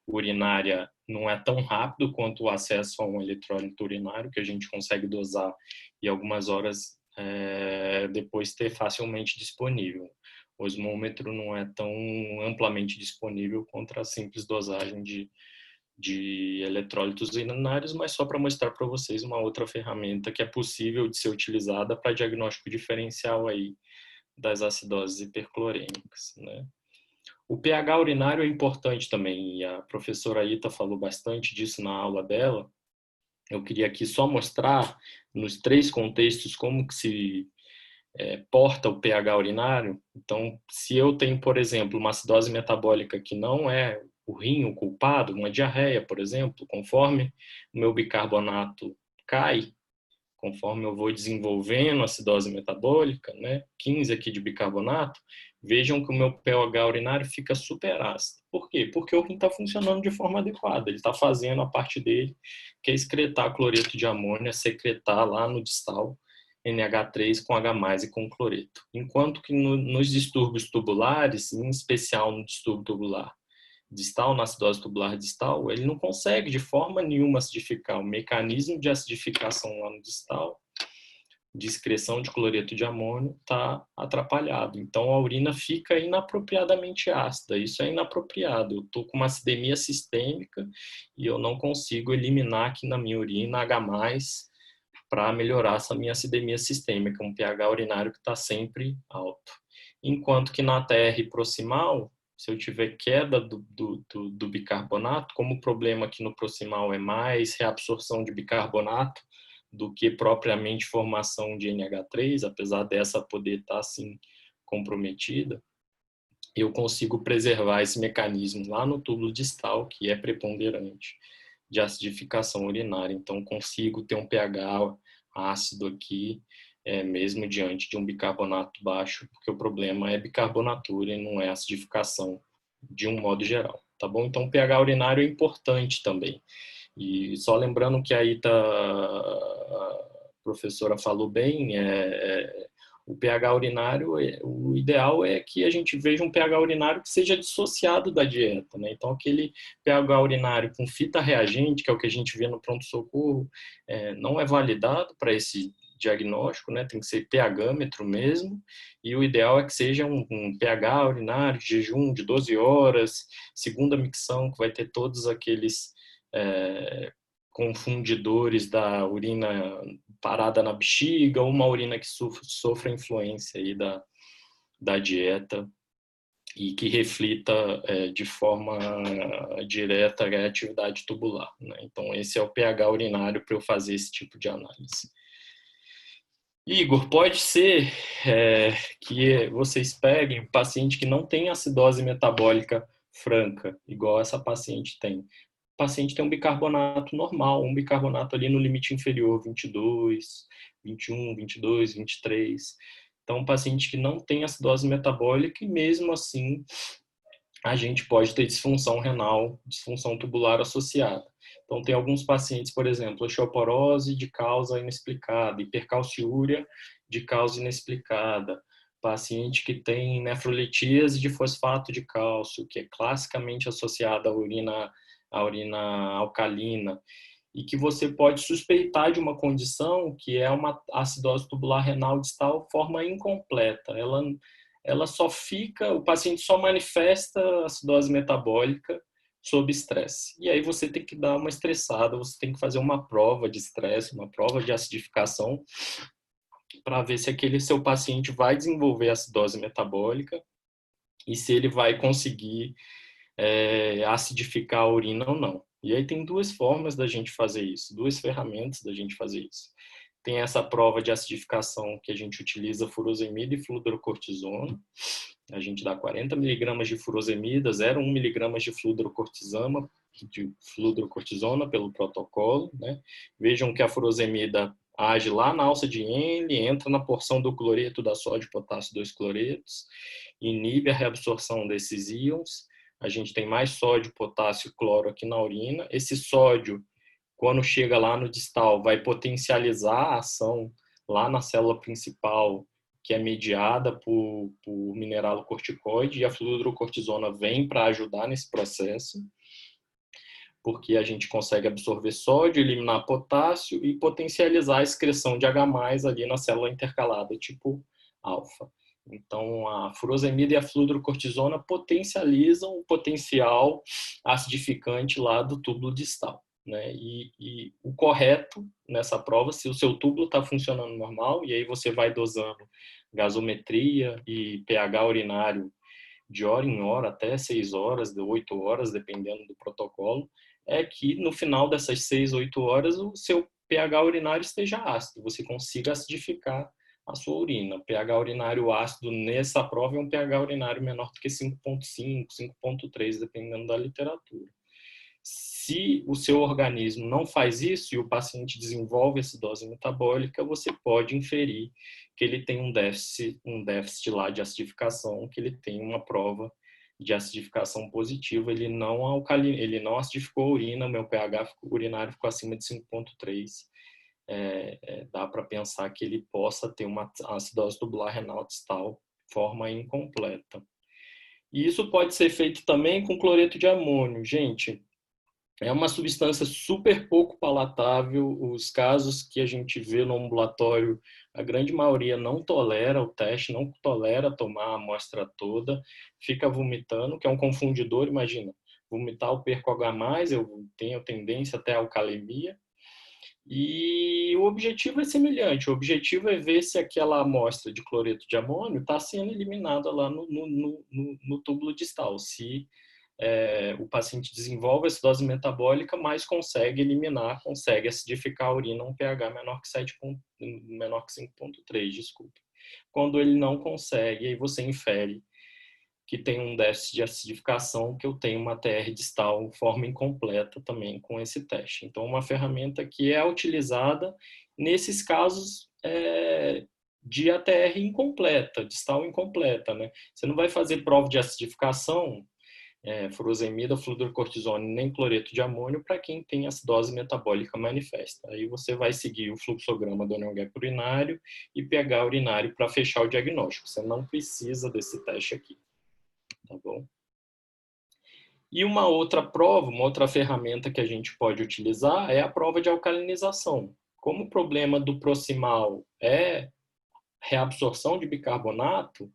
urinária não é tão rápido quanto o acesso a um eletrólito urinário, que a gente consegue dosar e algumas horas depois ter facilmente disponível. O osmômetro não é tão amplamente disponível contra a simples dosagem de eletrólitos urinários, mas só para mostrar para vocês uma outra ferramenta que é possível de ser utilizada para diagnóstico diferencial aí das acidoses hiperclorêmicas, né? O pH urinário é importante também, e a professora Ita falou bastante disso na aula dela. Eu queria aqui só mostrar nos 3 contextos como que se porta o pH urinário. Então, se eu tenho, por exemplo, uma acidose metabólica que não é o rim o culpado, uma diarreia, por exemplo, conforme o meu bicarbonato cai, conforme eu vou desenvolvendo acidose metabólica, né, 15 aqui de bicarbonato, vejam que o meu pH urinário fica super ácido. Por quê? Porque o rim está funcionando de forma adequada, ele está fazendo a parte dele, que é excretar cloreto de amônia, secretar lá no distal NH3 com H+ e com cloreto. Enquanto que nos distúrbios tubulares, em especial no distúrbio tubular distal, na acidose tubular distal, ele não consegue de forma nenhuma acidificar. O mecanismo de acidificação lá no distal, de excreção de cloreto de amônio, está atrapalhado. Então, a urina fica inapropriadamente ácida. Isso é inapropriado. Eu estou com uma acidemia sistêmica e eu não consigo eliminar aqui na minha urina H+, para melhorar essa minha acidemia sistêmica, um pH urinário que está sempre alto. Enquanto que na TR proximal, se eu tiver queda do bicarbonato, como o problema aqui no proximal é mais reabsorção de bicarbonato do que propriamente formação de NH3, apesar dessa poder estar assim comprometida, eu consigo preservar esse mecanismo lá no túbulo distal, que é preponderante, de acidificação urinária. Então, consigo ter um pH ácido aqui, mesmo diante de um bicarbonato baixo, porque o problema é bicarbonatura e não é acidificação de um modo geral, tá bom? Então, o pH urinário é importante também. E só lembrando que aí a professora falou bem, o pH urinário, o ideal é que a gente veja um pH urinário que seja dissociado da dieta, né? Então, aquele pH urinário com fita reagente, que é o que a gente vê no pronto-socorro, não é validado para esse diagnóstico, né? Tem que ser pHmetro mesmo, e o ideal é que seja um pH urinário de jejum de 12 horas, segunda micção, que vai ter todos aqueles confundidores da urina parada na bexiga, ou uma urina que sofra influência aí da dieta e que reflita de forma direta a atividade tubular, né? Então, esse é o pH urinário para eu fazer esse tipo de análise. Igor, pode ser que vocês peguem um paciente que não tem acidose metabólica franca, igual essa paciente tem. O paciente tem um bicarbonato normal, um bicarbonato ali no limite inferior, 22, 21, 22, 23. Então, um paciente que não tem acidose metabólica e mesmo assim a gente pode ter disfunção renal, disfunção tubular associada. Então, tem alguns pacientes, por exemplo, osteoporose de causa inexplicada, hipercalciúria de causa inexplicada, paciente que tem nefrolitíase de fosfato de cálcio, que é classicamente associada à urina alcalina, e que você pode suspeitar de uma condição que é uma acidose tubular renal distal forma incompleta. Ela só fica, o paciente só manifesta acidose metabólica sob estresse. E aí você tem que dar uma estressada, você tem que fazer uma prova de estresse, uma prova de acidificação, para ver se aquele seu paciente vai desenvolver acidose metabólica e se ele vai conseguir acidificar a urina ou não. E aí tem duas formas da gente fazer isso, duas ferramentas da gente fazer isso. Tem essa prova de acidificação que a gente utiliza furosemida e fludrocortisona. A gente dá 40 mg de furosemida, 0,1 mg de fludrocortisona pelo protocolo, né? Vejam que a furosemida age lá na alça de Henle, entra na porção do cloreto da sódio, potássio, 2 cloretos, inibe a reabsorção desses íons. A gente tem mais sódio, potássio e cloro aqui na urina. Esse sódio, quando chega lá no distal, vai potencializar a ação lá na célula principal, que é mediada por mineralocorticoide, e a fludrocortisona vem para ajudar nesse processo, porque a gente consegue absorver sódio, eliminar potássio e potencializar a excreção de H+, ali na célula intercalada, tipo alfa. Então, a furosemida e a fludrocortisona potencializam o potencial acidificante lá do túbulo distal, né? E o correto nessa prova, se o seu túbulo está funcionando normal, e aí você vai dosando gasometria e pH urinário de hora em hora, até 6 horas, de 8 horas, dependendo do protocolo, é que no final dessas 6, 8 horas o seu pH urinário esteja ácido, você consiga acidificar a sua urina. pH urinário ácido nessa prova é um pH urinário menor do que 5,5, 5,3, dependendo da literatura. Se o seu organismo não faz isso e o paciente desenvolve acidose metabólica, você pode inferir que ele tem um déficit lá de acidificação, que ele tem uma prova de acidificação positiva, ele não acidificou a urina, o meu pH urinário ficou acima de 5,3. Dá para pensar que ele possa ter uma acidose tubular renal distal, forma incompleta. E isso pode ser feito também com cloreto de amônio. Gente, é uma substância super pouco palatável. Os casos que a gente vê no ambulatório, a grande maioria não tolera o teste, não tolera tomar a amostra toda, fica vomitando, que é um confundidor, imagina. Vomitar, eu perco H+, eu tenho tendência até à alcalemia. E o objetivo é semelhante, o objetivo é ver se aquela amostra de cloreto de amônio está sendo eliminada lá no túbulo distal, se o paciente desenvolve acidose metabólica, mas consegue eliminar, consegue acidificar a urina a um pH menor que 5,3, desculpe. Quando ele não consegue, aí você infere que tem um déficit de acidificação, que eu tenho uma TR distal forma incompleta também com esse teste. Então, uma ferramenta que é utilizada nesses casos de ATR incompleta, distal incompleta, né? Você não vai fazer prova de acidificação, furosemida, fluorocortisone, nem cloreto de amônio para quem tem acidose metabólica manifesta. Aí você vai seguir o fluxograma do anion gap urinário e pH urinário para fechar o diagnóstico. Você não precisa desse teste aqui. Tá bom? E uma outra prova, uma outra ferramenta que a gente pode utilizar é a prova de alcalinização. Como o problema do proximal é reabsorção de bicarbonato,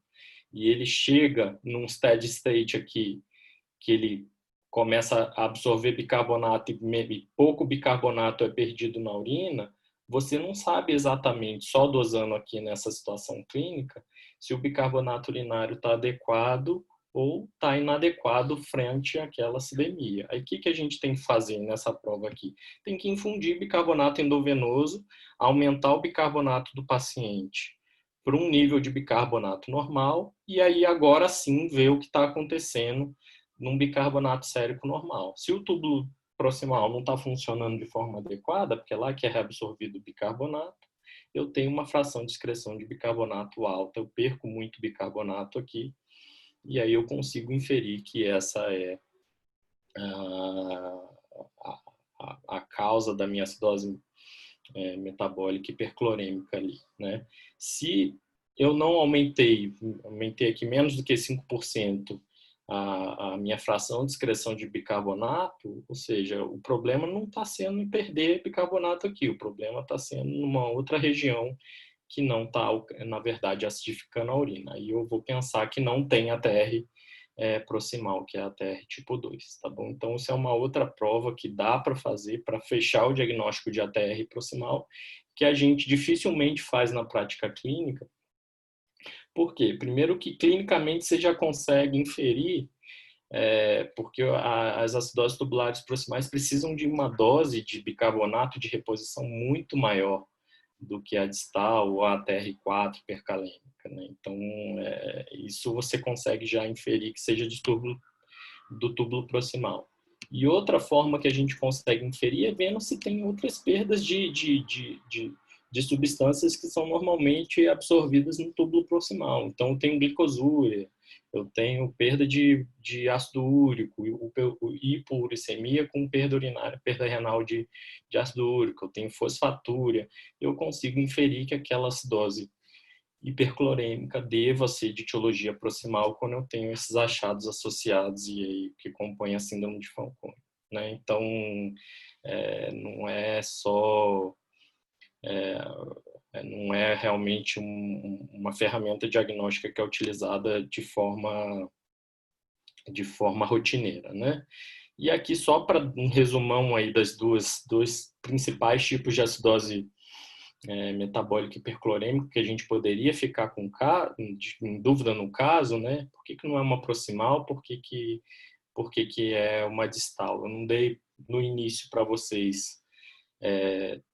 e ele chega num steady state aqui, que ele começa a absorver bicarbonato e pouco bicarbonato é perdido na urina, você não sabe exatamente, só dosando aqui nessa situação clínica, se o bicarbonato urinário está adequado ou está inadequado frente àquela acidemia. Aí o que a gente tem que fazer nessa prova aqui? Tem que infundir bicarbonato endovenoso, aumentar o bicarbonato do paciente para um nível de bicarbonato normal, e aí agora sim ver o que está acontecendo num bicarbonato sérico normal. Se o túbulo proximal não está funcionando de forma adequada, porque é lá que é reabsorvido o bicarbonato, eu tenho uma fração de excreção de bicarbonato alta, eu perco muito bicarbonato aqui, e aí eu consigo inferir que essa é a causa da minha acidose metabólica hiperclorêmica ali, né? Se eu não aumentei aqui menos do que 5% a minha fração de excreção de bicarbonato, ou seja, o problema não está sendo em perder bicarbonato aqui, o problema está sendo numa outra região que não está, na verdade, acidificando a urina. Aí eu vou pensar que não tem ATR proximal, que é a ATR tipo 2, tá bom? Então, isso é uma outra prova que dá para fazer para fechar o diagnóstico de ATR proximal, que a gente dificilmente faz na prática clínica. Por quê? Primeiro que clinicamente você já consegue inferir, porque as acidoses tubulares proximais precisam de uma dose de bicarbonato de reposição muito maior do que a distal ou a TR4 hipercalêmica, né? Então, isso você consegue já inferir que seja distúrbio do túbulo proximal. E outra forma que a gente consegue inferir é vendo se tem outras perdas de substâncias que são normalmente absorvidas no túbulo proximal. Então, eu tenho glicosúria, eu tenho perda de ácido úrico, hipouricemia com perda urinária, perda renal de ácido úrico, eu tenho fosfatúria. Eu consigo inferir que aquela acidose hiperclorêmica deva ser de etiologia proximal quando eu tenho esses achados associados e aí que compõem a síndrome de Fanconi, né? Então, não é só não é realmente uma ferramenta diagnóstica que é utilizada de forma rotineira, né? E aqui só para um resumão aí das dois principais tipos de acidose metabólica hiperclorêmica que a gente poderia ficar em dúvida no caso, né? Por que não é uma proximal? Por que é uma distal? Eu não dei no início para vocês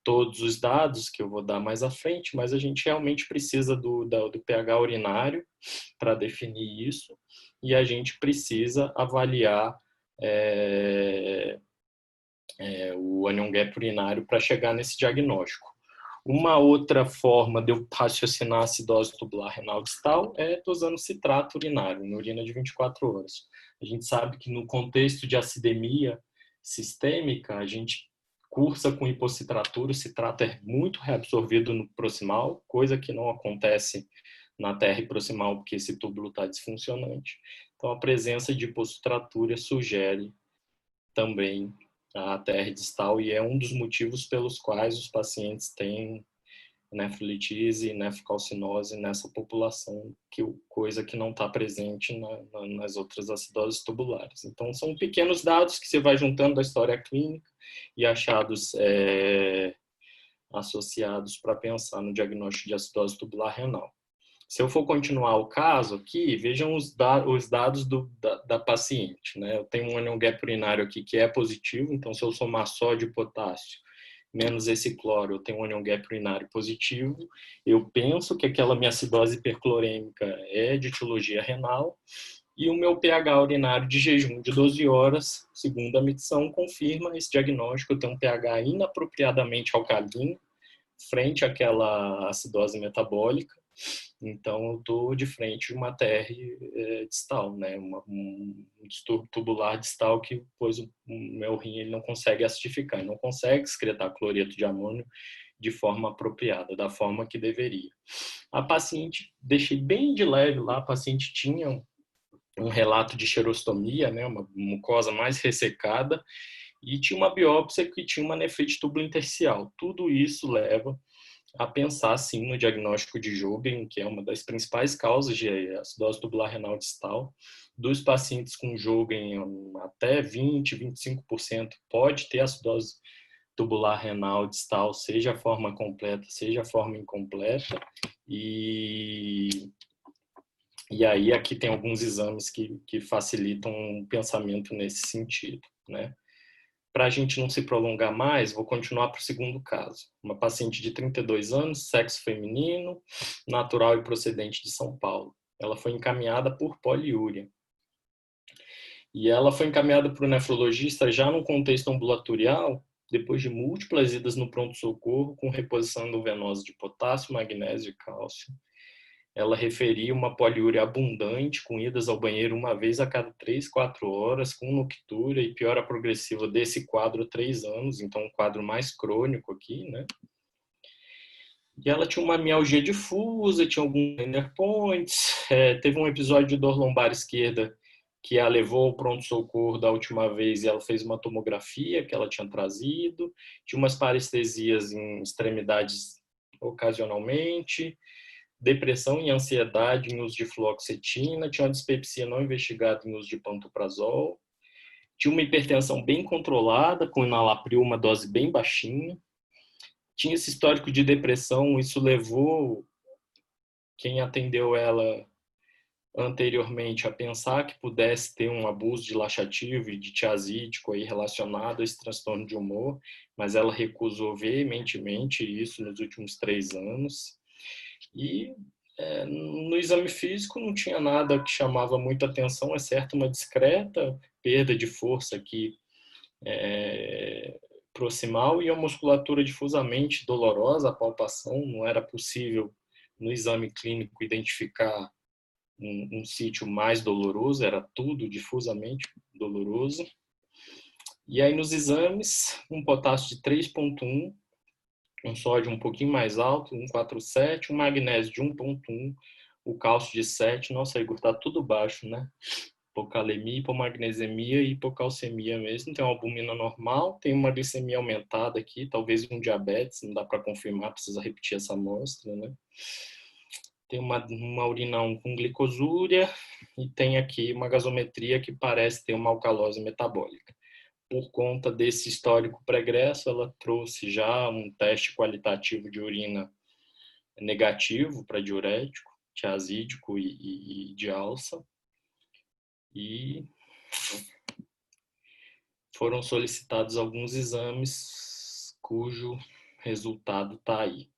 todos os dados que eu vou dar mais à frente, mas a gente realmente precisa do pH urinário para definir isso, e a gente precisa avaliar o anion gap urinário para chegar nesse diagnóstico. Uma outra forma de eu raciocinar a acidose tubular renal distal é dosando citrato urinário, na urina de 24 horas. A gente sabe que no contexto de acidemia sistêmica, a gente cursa com hipocitratura, o citrato é muito reabsorvido no proximal, coisa que não acontece na TR proximal, porque esse túbulo está disfuncionante. Então, a presença de hipocitratura sugere também a TR distal e é um dos motivos pelos quais os pacientes têm nefrolitise e nefrocalcinose nessa população, coisa que não está presente nas outras acidoses tubulares. Então, são pequenos dados que você vai juntando da história clínica e achados associados para pensar no diagnóstico de acidose tubular renal. Se eu for continuar o caso aqui, vejam os dados da paciente, né? Eu tenho um anion gap urinário aqui que é positivo, então se eu somar sódio e potássio, menos esse cloro, eu tenho um anion gap urinário positivo, eu penso que aquela minha acidose hiperclorêmica é de etiologia renal, e o meu pH urinário de jejum de 12 horas, segundo a medição, confirma esse diagnóstico. Eu tenho um pH inapropriadamente alcalino, frente àquela acidose metabólica. Então, eu estou de frente de uma TR distal, né? Um distúrbio tubular distal que, pois, o meu rim ele não consegue acidificar, não consegue excretar cloreto de amônio de forma apropriada, da forma que deveria. A paciente, deixei bem de leve lá, a paciente tinha um relato de xerostomia, né? Uma mucosa mais ressecada, e tinha uma biópsia que tinha uma nefrite tubulointersticial. Tudo isso leva a pensar, sim, no diagnóstico de Jogren, que é uma das principais causas de acidose tubular renal distal. Dos pacientes com Jogren, até 20, 25% pode ter acidose tubular renal distal, seja a forma completa, seja a forma incompleta. E aí aqui tem alguns exames que facilitam um pensamento nesse sentido, né? Para a gente não se prolongar mais, vou continuar para o segundo caso. Uma paciente de 32 anos, sexo feminino, natural e procedente de São Paulo. Ela foi encaminhada por poliúria. E ela foi encaminhada para o nefrologista já no contexto ambulatorial, depois de múltiplas idas no pronto-socorro, com reposição endovenosa de potássio, magnésio e cálcio. Ela referia uma poliúria abundante, com idas ao banheiro uma vez a cada 3, 4 horas, com noctúria e piora progressiva desse quadro 3 anos, então um quadro mais crônico aqui, né? E ela tinha uma mialgia difusa, tinha alguns tender points, teve um episódio de dor lombar esquerda que a levou ao pronto-socorro da última vez e ela fez uma tomografia que ela tinha trazido, tinha umas parestesias em extremidades ocasionalmente, depressão e ansiedade em uso de fluoxetina, tinha uma dispepsia não investigada em uso de pantoprazol, tinha uma hipertensão bem controlada, com enalapril, uma dose bem baixinha, tinha esse histórico de depressão, isso levou quem atendeu ela anteriormente a pensar que pudesse ter um abuso de laxativo e de tiazídico aí relacionado a esse transtorno de humor, mas ela recusou veementemente isso nos últimos 3 anos. E no exame físico não tinha nada que chamava muita atenção, exceto uma discreta perda de força aqui proximal e a musculatura difusamente dolorosa, a palpação. Não era possível no exame clínico identificar um sítio mais doloroso, era tudo difusamente doloroso. E aí nos exames, um potássio de 3,1, um sódio um pouquinho mais alto, 1,47, um magnésio de 1,1, o cálcio de 7. Nossa, Igor, tá tudo baixo, né? Hipocalemia, hipomagnesemia e hipocalcemia mesmo. Tem uma albumina normal, tem uma glicemia aumentada aqui, talvez um diabetes, não dá para confirmar, precisa repetir essa amostra, né? Tem uma urina com glicosúria e tem aqui uma gasometria que parece ter uma alcalose metabólica. Por conta desse histórico pregresso, ela trouxe já um teste qualitativo de urina negativo para diurético, tiazídico e de alça. E foram solicitados alguns exames cujo resultado está aí.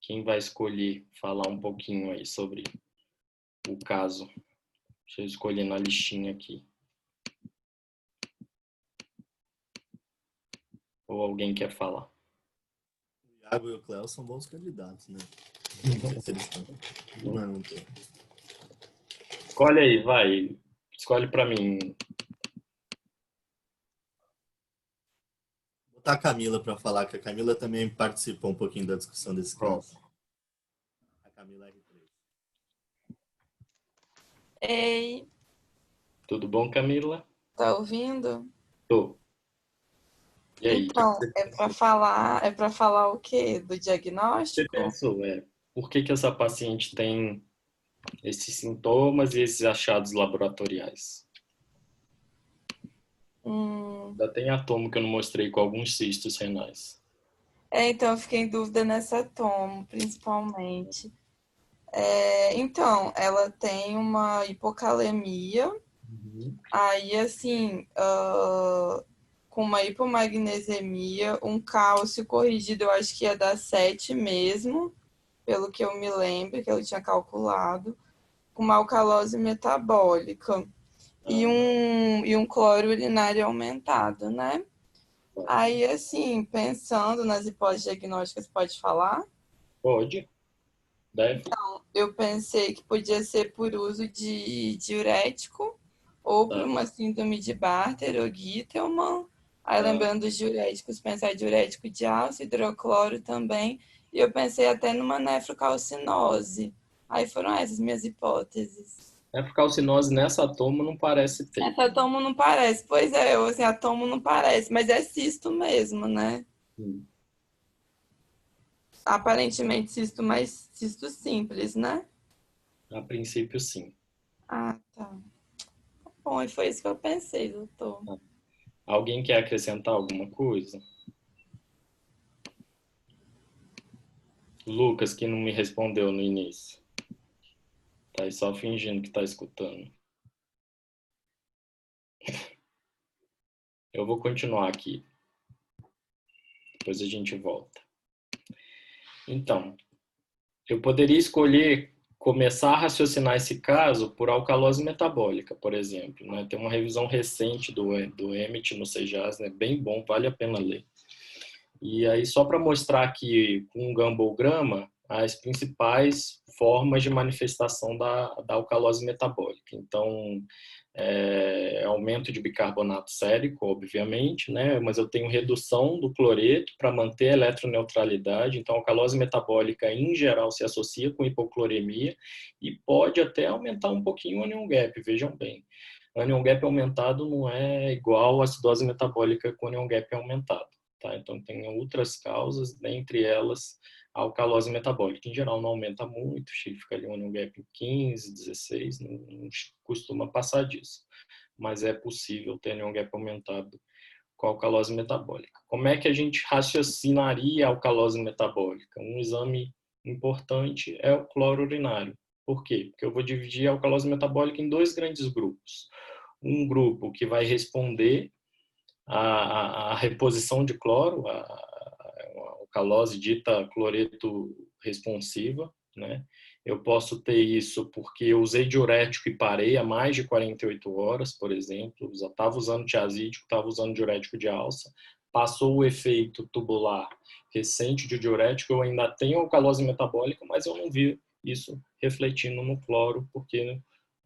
Quem vai escolher falar um pouquinho aí sobre o caso? Deixa eu escolher na listinha aqui. Ou alguém quer falar? O Iago e o Cléo são bons candidatos, né? Não sei se eles estão. Mas não tô. Escolhe aí, vai. Escolhe para mim. Vou botar a Camila para falar, que a Camila também participou um pouquinho da discussão desse caso. A Camila R3. Ei, Tudo bom, Camila? tá ouvindo? Tô. E aí? Então, é para falar o quê? Do Você diagnóstico? pensou, por que essa paciente tem esses sintomas e esses achados laboratoriais? Ainda tem atomo que eu não mostrei com alguns cistos renais. Então, eu fiquei em dúvida nessa tomo, principalmente. Então, ela tem uma hipocalemia, aí, assim, com uma hipomagnesemia, um cálcio corrigido, eu acho que ia dar 7 mesmo, pelo que eu me lembro, que eu tinha calculado, com uma alcalose metabólica e um cloro urinário aumentado, né? Aí, assim, pensando nas hipóteses diagnósticas, pode falar? Pode, deve. Eu pensei que podia ser por uso de diurético ou por uma síndrome de Bartter ou Gitelman. Aí, lembrando dos diuréticos, pensar em diurético de álcool, hidrocloro também. E eu pensei até numa nefrocalcinose. Aí foram essas minhas hipóteses. Nefrocalcinose nessa toma não parece ter. Essa tomo não parece. Pois é, eu, assim, a tomo não parece, mas é cisto mesmo, né? Aparentemente cisto, mas cisto simples, né? A princípio, sim. Ah, tá. Bom, e foi isso que eu pensei, doutor. Alguém quer acrescentar alguma coisa? Lucas, que não me respondeu no início. Tá aí só fingindo que tá escutando. Eu vou continuar aqui. Depois a gente volta. Então, eu poderia escolher começar a raciocinar esse caso por alcalose metabólica, por exemplo. Né? Tem uma revisão recente do Emmett no CEJAS, né? Bem bom, vale a pena ler. E aí, só para mostrar aqui com um gambolograma as principais formas de manifestação da alcalose metabólica. Então, aumento de bicarbonato sérico, obviamente, né? Mas eu tenho redução do cloreto para manter a eletroneutralidade. Então, a alcalose metabólica, em geral, se associa com hipocloremia e pode até aumentar um pouquinho o anion gap, vejam bem. O anion gap aumentado não é igual à acidose metabólica com anion gap aumentado. Tá? Então, tem outras causas, dentre elas a alcalose metabólica. Em geral, não aumenta muito, fica ali um anion gap em 15, 16, não costuma passar disso. Mas é possível ter anion gap aumentado com a alcalose metabólica. Como é que a gente raciocinaria a alcalose metabólica? Um exame importante é o cloro urinário. Por quê? Porque eu vou dividir a alcalose metabólica em 2 grandes grupos. Um grupo que vai responder a reposição de cloro, a alcalose dita cloreto responsiva, né? Eu posso ter isso porque eu usei diurético e parei há mais de 48 horas, por exemplo, já estava usando tiazídico, estava usando diurético de alça, passou o efeito tubular recente de diurético, eu ainda tenho alcalose metabólica, mas eu não vi isso refletindo no cloro, porque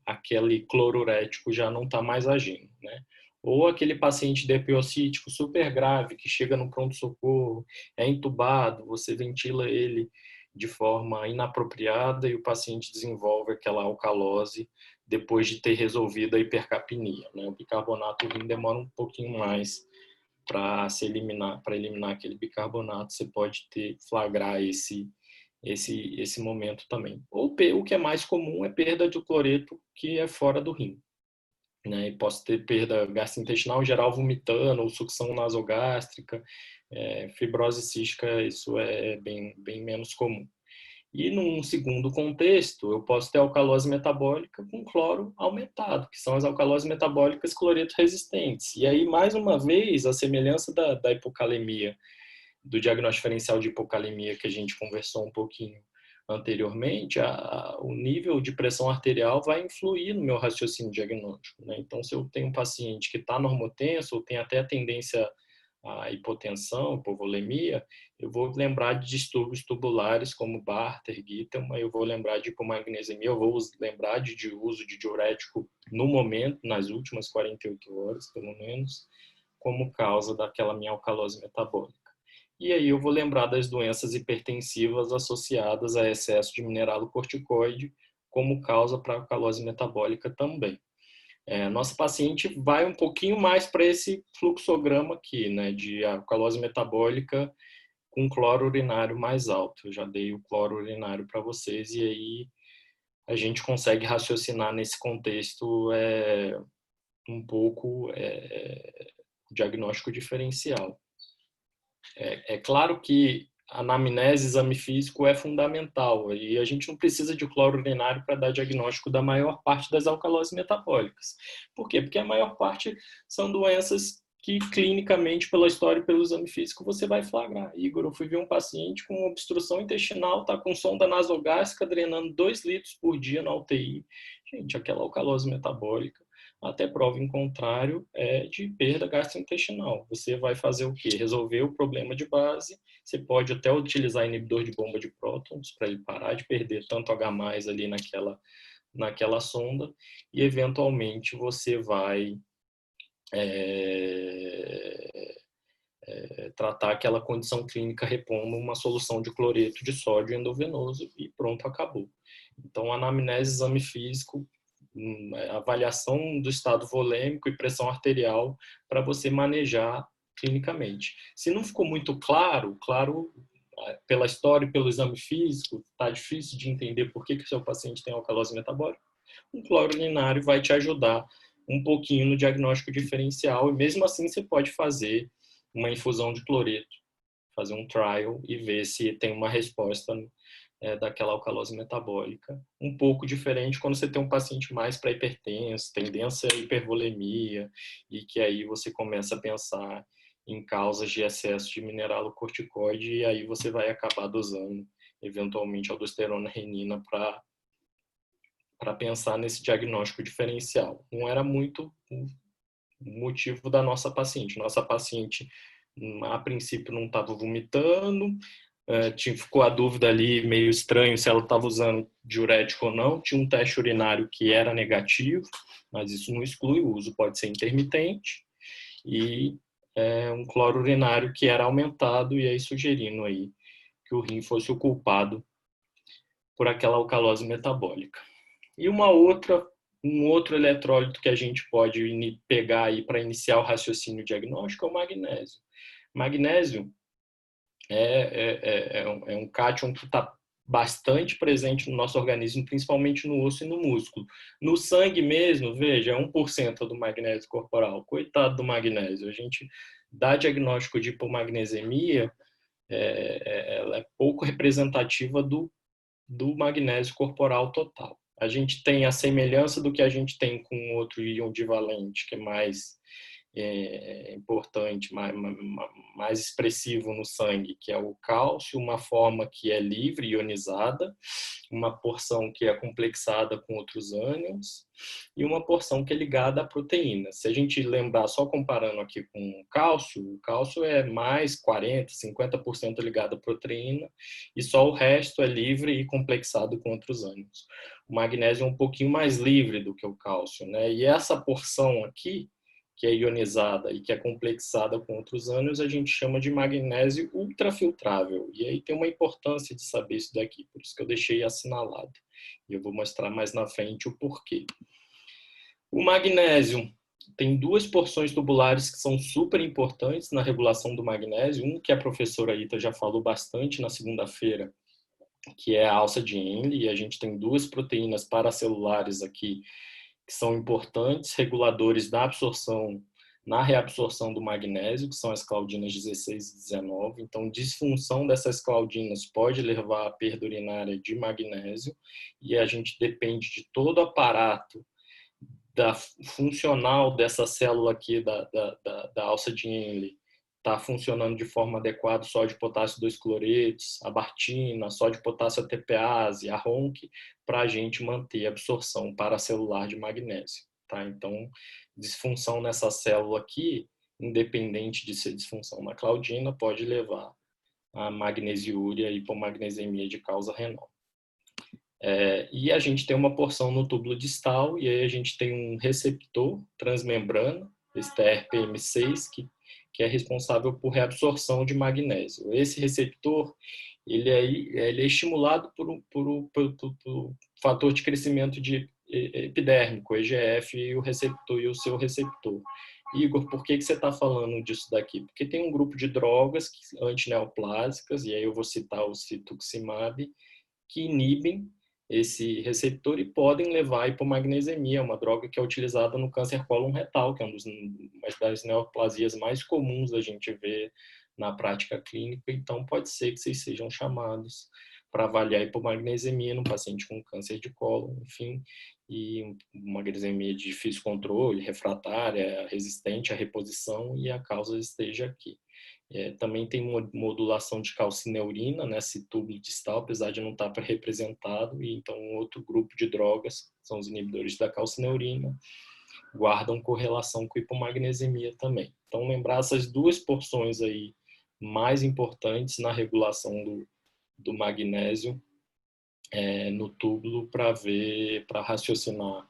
aquele clorurético já não está mais agindo, né? Ou aquele paciente depiocítico super grave que chega no pronto-socorro, é entubado, você ventila ele de forma inapropriada e o paciente desenvolve aquela alcalose depois de ter resolvido a hipercapnia, né? O bicarbonato demora um pouquinho mais para eliminar aquele bicarbonato, você pode flagrar esse momento também. Ou o que é mais comum é perda de cloreto que é fora do rim. Né? E posso ter perda gastrointestinal geral vomitando, ou sucção nasogástrica, fibrose cística, isso é bem menos comum. E num segundo contexto, eu posso ter alcalose metabólica com cloro aumentado, que são as alcaloses metabólicas cloreto resistentes. E aí, mais uma vez, a semelhança da hipocalemia, do diagnóstico diferencial de hipocalemia que a gente conversou um pouquinho anteriormente, o nível de pressão arterial vai influir no meu raciocínio diagnóstico. Né? Então, se eu tenho um paciente que está normotenso ou tem até a tendência à hipotensão, hipovolemia, eu vou lembrar de distúrbios tubulares como Bartter, Gitelman, eu vou lembrar de hipomagnesemia, eu vou lembrar de uso de diurético no momento, nas últimas 48 horas, pelo menos, como causa daquela minha alcalose metabólica. E aí eu vou lembrar das doenças hipertensivas associadas a excesso de mineralocorticoide como causa para a alcalose metabólica também. Nossa paciente vai um pouquinho mais para esse fluxograma aqui, né, de alcalose metabólica com cloro urinário mais alto. Eu já dei o cloro urinário para vocês e aí a gente consegue raciocinar nesse contexto um pouco diagnóstico diferencial. É claro que a anamnese, exame físico é fundamental e a gente não precisa de cloro urinário para dar diagnóstico da maior parte das alcaloses metabólicas. Por quê? Porque a maior parte são doenças que clinicamente, pela história e pelo exame físico, você vai flagrar. Igor, eu fui ver um paciente com obstrução intestinal, tá com sonda nasogástrica, drenando 2 litros por dia na UTI. Gente, aquela alcalose metabólica, até prova em contrário, é de perda gastrointestinal. Você vai fazer o quê? Resolver o problema de base. Você pode até utilizar inibidor de bomba de prótons para ele parar de perder tanto H+ ali naquela sonda, e eventualmente você vai tratar aquela condição clínica repondo uma solução de cloreto de sódio endovenoso e pronto, acabou. Então, anamnese, exame físico, avaliação do estado volêmico e pressão arterial para você manejar clinicamente. Se não ficou muito claro, pela história e pelo exame físico, está difícil de entender por que o seu paciente tem alcalose metabólica, um cloro urinário vai te ajudar um pouquinho no diagnóstico diferencial, e mesmo assim você pode fazer uma infusão de cloreto, fazer um trial e ver se tem uma resposta daquela alcalose metabólica. Um pouco diferente quando você tem um paciente mais para hipertenso, tendência à hipervolemia, e que aí você começa a pensar em causas de excesso de mineralocorticoide, e aí você vai acabar dosando eventualmente aldosterona renina para pensar nesse diagnóstico diferencial. Não era muito o motivo da nossa paciente. Nossa paciente, a princípio, não estava vomitando, ficou a dúvida ali, meio estranho, se ela estava usando diurético ou não. Tinha um teste urinário que era negativo, mas isso não exclui, o uso pode ser intermitente, e um cloro urinário que era aumentado, e aí sugerindo aí que o rim fosse o culpado por aquela alcalose metabólica. E um outro eletrólito que a gente pode pegar aí para iniciar o raciocínio diagnóstico é o magnésio. Magnésio é um cátion que está bastante presente no nosso organismo, principalmente no osso e no músculo. No sangue mesmo, veja, é 1% do magnésio corporal. Coitado do magnésio. A gente dá diagnóstico de hipomagnesemia, ela é pouco representativa do magnésio corporal total. A gente tem a semelhança do que a gente tem com outro íon divalente, que é mais importante, mais expressivo no sangue, que é o cálcio, uma forma que é livre, ionizada, uma porção que é complexada com outros ânions e uma porção que é ligada à proteína. Se a gente lembrar, só comparando aqui com o cálcio é mais 40%, 50% ligado à proteína e só o resto é livre e complexado com outros ânions. O magnésio é um pouquinho mais livre do que o cálcio, né? E essa porção aqui, que é ionizada e que é complexada com outros ânions, a gente chama de magnésio ultrafiltrável. E aí tem uma importância de saber isso daqui, por isso que eu deixei assinalado. E eu vou mostrar mais na frente o porquê. O magnésio tem 2 porções tubulares que são super importantes na regulação do magnésio. Um que a professora Ita já falou bastante na segunda-feira, que é a alça de Henle, e a gente tem 2 proteínas paracelulares aqui que são importantes reguladores da absorção, na reabsorção do magnésio, que são as claudinas 16 e 19. Então, disfunção dessas claudinas pode levar à perda urinária de magnésio, e a gente depende de todo o aparato funcional dessa célula aqui, da alça de Henle, está funcionando de forma adequada, sódio potássio 2-cloretos, a bartina, sódio potássio ATPase, a RONC, para a gente manter a absorção paracelular de magnésio. Tá? Então, disfunção nessa célula aqui, independente de ser disfunção na claudina, pode levar a magnesiúria e hipomagnesemia de causa renal. E a gente tem uma porção no túbulo distal, e aí a gente tem um receptor transmembrana, esse TRPM6, que é responsável por reabsorção de magnésio. Esse receptor ele é estimulado por fator de crescimento epidérmico, EGF, e o receptor e o seu receptor. Igor, por que você está falando disso daqui? Porque tem um grupo de drogas antineoplásicas, e aí eu vou citar o cetuximab, que inibem esse receptor e podem levar à hipomagnesemia, uma droga que é utilizada no câncer cólon retal, que é uma das neoplasias mais comuns da gente ver na prática clínica. Então, pode ser que vocês sejam chamados para avaliar a hipomagnesemia no paciente com câncer de cólon, enfim, e uma glicemia de difícil controle, refratária, resistente à reposição, e a causa esteja aqui. Também tem modulação de calcineurina nesse túbulo distal, apesar de não estar representado, e então outro grupo de drogas, são os inibidores da calcineurina, guardam correlação com hipomagnesemia também. Então, lembrar essas duas porções aí mais importantes na regulação do magnésio no túbulo para raciocinar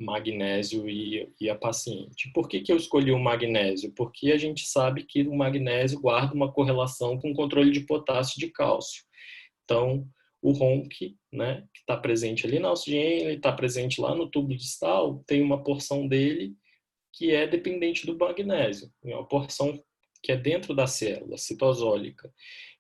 magnésio e a paciente. Por que eu escolhi o magnésio? Porque a gente sabe que o magnésio guarda uma correlação com o controle de potássio e de cálcio. Então, o RONC, né, que está presente ali na oxigênio, está presente lá no tubo distal, tem uma porção dele que é dependente do magnésio. É uma porção que é dentro da célula citosólica.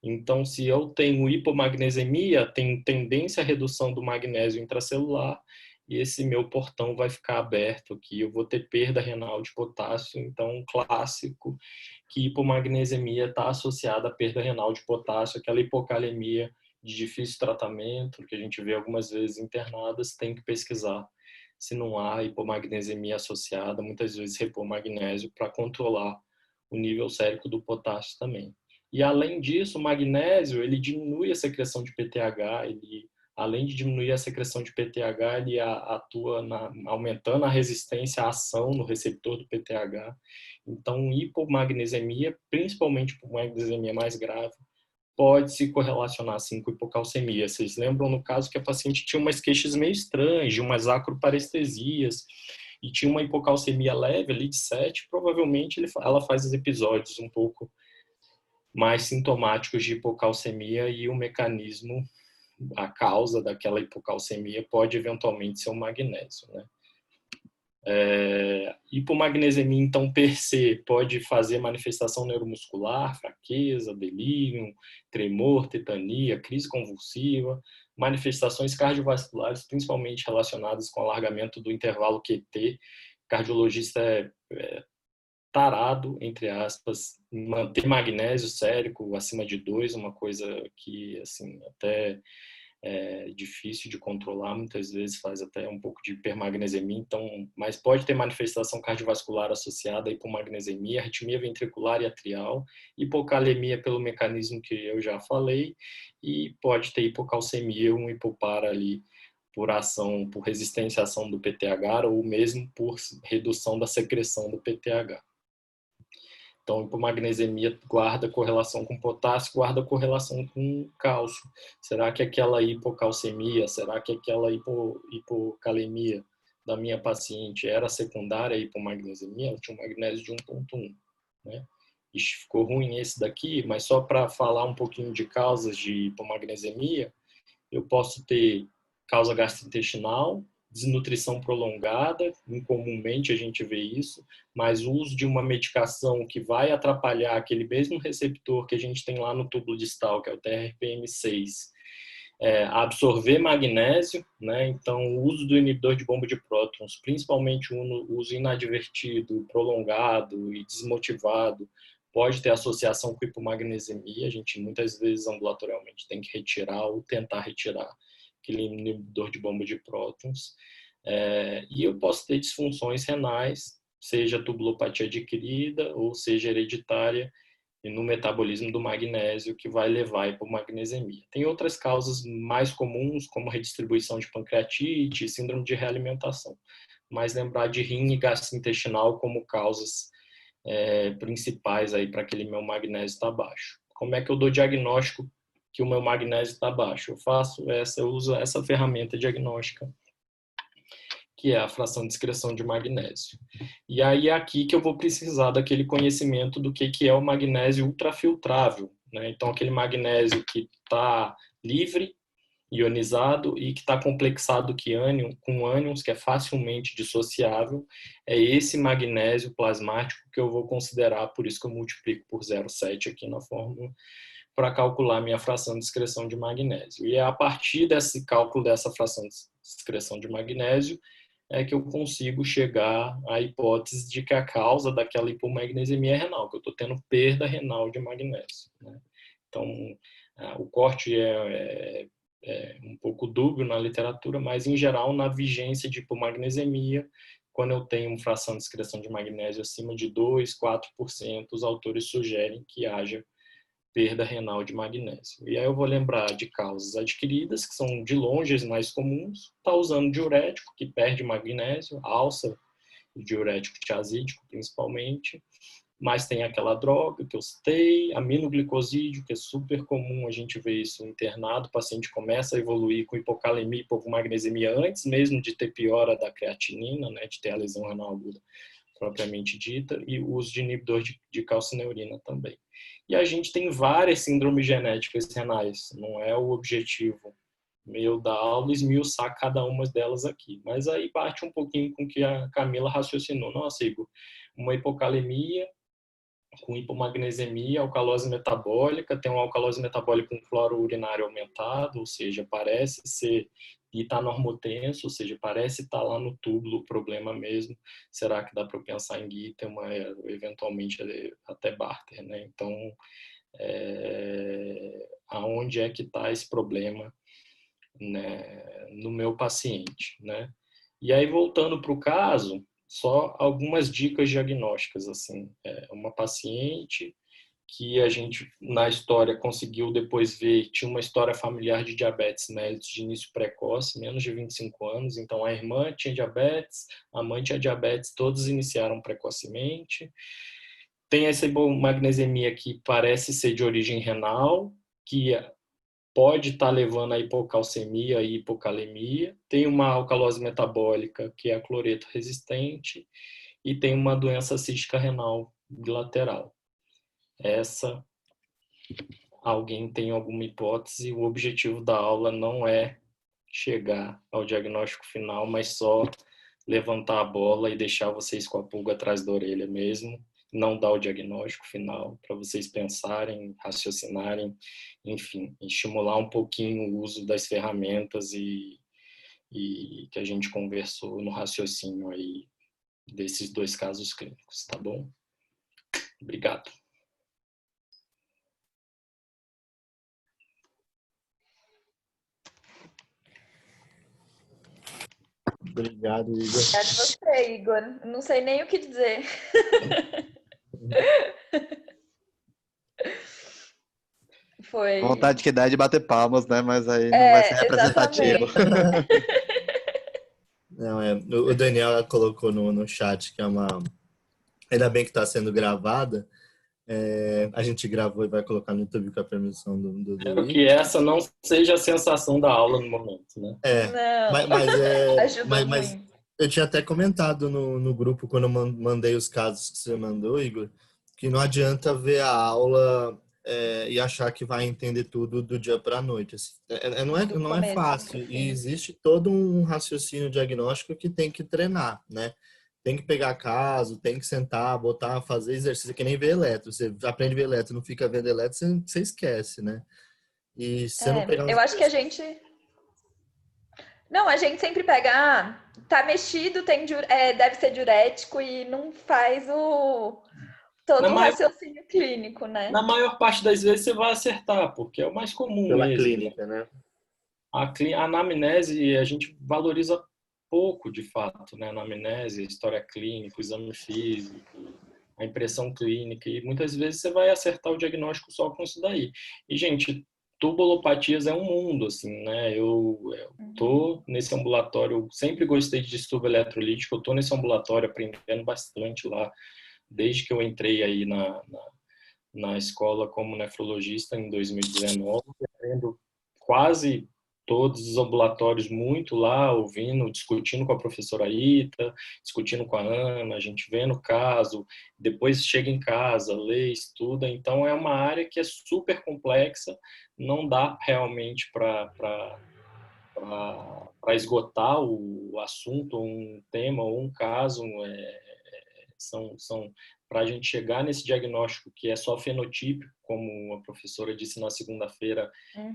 Então, se eu tenho hipomagnesemia, tem tendência à redução do magnésio intracelular, e esse meu portão vai ficar aberto aqui, eu vou ter perda renal de potássio. Então, clássico que hipomagnesemia está associada à perda renal de potássio, aquela hipocalemia de difícil tratamento, que a gente vê algumas vezes internadas, tem que pesquisar se não há hipomagnesemia associada, muitas vezes repor magnésio para controlar o nível sérico do potássio também. E além disso, o magnésio, ele diminui a secreção de PTH, além de diminuir a secreção de PTH, ele atua aumentando a resistência à ação no receptor do PTH. Então, hipomagnesemia, principalmente hipomagnesemia mais grave, pode se correlacionar sim com hipocalcemia. Vocês lembram no caso que a paciente tinha umas queixas meio estranhas, de umas acroparestesias, e tinha uma hipocalcemia leve ali de 7, provavelmente ela faz os episódios um pouco mais sintomáticos de hipocalcemia, e o mecanismo, a causa daquela hipocalcemia pode eventualmente ser o magnésio, né? Hipomagnesemia, então, per se, pode fazer manifestação neuromuscular, fraqueza, delírio, tremor, tetania, crise convulsiva, manifestações cardiovasculares, principalmente relacionadas com o alargamento do intervalo QT. O cardiologista é tarado, entre aspas, em manter magnésio sérico acima de 2, uma coisa que, assim, até é difícil de controlar, muitas vezes faz até um pouco de hipermagnesemia, então, mas pode ter manifestação cardiovascular associada a hipomagnesemia, arritmia ventricular e atrial, hipocalemia pelo mecanismo que eu já falei, e pode ter hipocalcemia, um hipopara ali por ação, por resistência à ação do PTH, ou mesmo por redução da secreção do PTH. Então, hipomagnesemia guarda correlação com potássio, guarda correlação com cálcio. Será que aquela hipocalcemia, será que aquela hipocalemia da minha paciente era secundária à hipomagnesemia? Ela tinha um magnésio de 1,1, né? Ixi, ficou ruim esse daqui, mas só para falar um pouquinho de causas de hipomagnesemia, eu posso ter causa gastrointestinal, desnutrição prolongada, incomumente a gente vê isso, mas o uso de uma medicação que vai atrapalhar aquele mesmo receptor que a gente tem lá no túbulo distal, que é o TRPM6, absorver magnésio, né? Então, o uso do inibidor de bomba de prótons, principalmente o uso inadvertido, prolongado e desmotivado, pode ter associação com hipomagnesemia. A gente muitas vezes ambulatorialmente tem que retirar ou tentar retirar aquele inibidor de bomba de prótons. E eu posso ter disfunções renais, seja tubulopatia adquirida ou seja hereditária, no metabolismo do magnésio, que vai levar à hipomagnesemia. Tem outras causas mais comuns, como redistribuição de pancreatite, síndrome de realimentação, mas lembrar de rim e gastrointestinal como causas principais aí para aquele meu magnésio estar baixo. Como é que eu dou diagnóstico que o meu magnésio está baixo? Eu uso essa ferramenta diagnóstica, que é a fração de excreção de magnésio. E aí é aqui que eu vou precisar daquele conhecimento do que é o magnésio ultrafiltrável, né? Então, aquele magnésio que está livre, ionizado e que está complexado com ânions, que é facilmente dissociável, é esse magnésio plasmático que eu vou considerar, por isso que eu multiplico por 0,7 aqui na fórmula, para calcular minha fração de excreção de magnésio. E é a partir desse cálculo dessa fração de excreção de magnésio é que eu consigo chegar à hipótese de que a causa daquela hipomagnesemia é renal, que eu estou tendo perda renal de magnésio, né? Então, o corte é um pouco dúbio na literatura, mas, em geral, na vigência de hipomagnesemia, quando eu tenho uma fração de excreção de magnésio acima de 2, 4%, os autores sugerem que haja perda renal de magnésio. E aí eu vou lembrar de causas adquiridas, que são de longe as mais comuns. Está usando diurético, que perde magnésio, alça, diurético tiazídico principalmente. Mas tem aquela droga que eu citei, aminoglicosídeo, que é super comum a gente ver isso internado. O paciente começa a evoluir com hipocalemia e hipomagnesemia antes mesmo de ter piora da creatinina, né, de ter a lesão renal aguda propriamente dita, e o uso de inibidor de calcineurina também. E a gente tem várias síndromes genéticas renais, não é o objetivo meu da aula esmiuçar cada uma delas aqui. Mas aí bate um pouquinho com o que a Camila raciocinou. Nossa, Igor, uma hipocalemia com hipomagnesemia, alcalose metabólica, tem uma alcalose metabólica com cloro urinário aumentado, ou seja, parece ser, e está normotenso, ou seja, parece estar lá no túbulo o problema mesmo. Será que dá para pensar em Guittman, eventualmente até Barter, né? Então, aonde é que está esse problema, né, no meu paciente, né? E aí, voltando para o caso, só algumas dicas diagnósticas, assim. Uma paciente que a gente, na história, conseguiu depois ver, tinha uma história familiar de diabetes mellitus de início precoce, menos de 25 anos, então a irmã tinha diabetes, a mãe tinha diabetes, todos iniciaram precocemente. Tem essa hipomagnesemia que parece ser de origem renal, que pode estar levando a hipocalcemia e hipocalemia. Tem uma alcalose metabólica, que é a cloreto resistente, e tem uma doença cística renal bilateral. Essa, alguém tem alguma hipótese, o objetivo da aula não é chegar ao diagnóstico final, mas só levantar a bola e deixar vocês com a pulga atrás da orelha mesmo, não dar o diagnóstico final, para vocês pensarem, raciocinarem, enfim, estimular um pouquinho o uso das ferramentas e que a gente conversou no raciocínio aí desses 2 casos clínicos, tá bom? Obrigado. Obrigado, Igor. Obrigada a você, Igor. Não sei nem o que dizer. Foi. Vontade que dá de bater palmas, né? Mas aí não vai ser representativo. Não, o Daniel colocou no chat que é uma... Ainda bem que está sendo gravada. A gente gravou e vai colocar no YouTube com a permissão do Espero que essa não seja a sensação da aula no momento, né? Ajuda mas muito. eu tinha até comentado no grupo, quando eu mandei os casos que você mandou, Igor, que não adianta ver a aula e achar que vai entender tudo do dia para a noite. Assim. Não é fácil. E existe todo um raciocínio diagnóstico que tem que treinar, né? Tem que pegar caso, tem que sentar, botar, fazer exercício, que nem ver eletro. Você aprende a ver eletro, não fica vendo eletro, você esquece, né? E se você não pegar... Eu acho que a gente... Não, a gente sempre pega, tá mexido, deve ser diurético e não faz todo o raciocínio clínico, né? Na maior parte das vezes você vai acertar, porque é o mais comum pela mesmo. clínica, né? A anamnese a gente valoriza pouco, de fato, né? A anamnese, a história clínica, o exame físico, a impressão clínica, e muitas vezes você vai acertar o diagnóstico só com isso daí. E, gente, tubulopatias é um mundo, assim, né? Eu tô nesse ambulatório, sempre gostei de distúrbio eletrolítico, eu tô nesse ambulatório aprendendo bastante lá, desde que eu entrei aí na escola como nefrologista em 2019, aprendo quase todos os ambulatórios muito lá, ouvindo, discutindo com a professora Ita, discutindo com a Ana, a gente vendo o caso, depois chega em casa, lê, estuda. Então, é uma área que é super complexa, não dá realmente para esgotar o assunto, um tema ou um caso. São para a gente chegar nesse diagnóstico que é só fenotípico, como a professora disse na segunda-feira,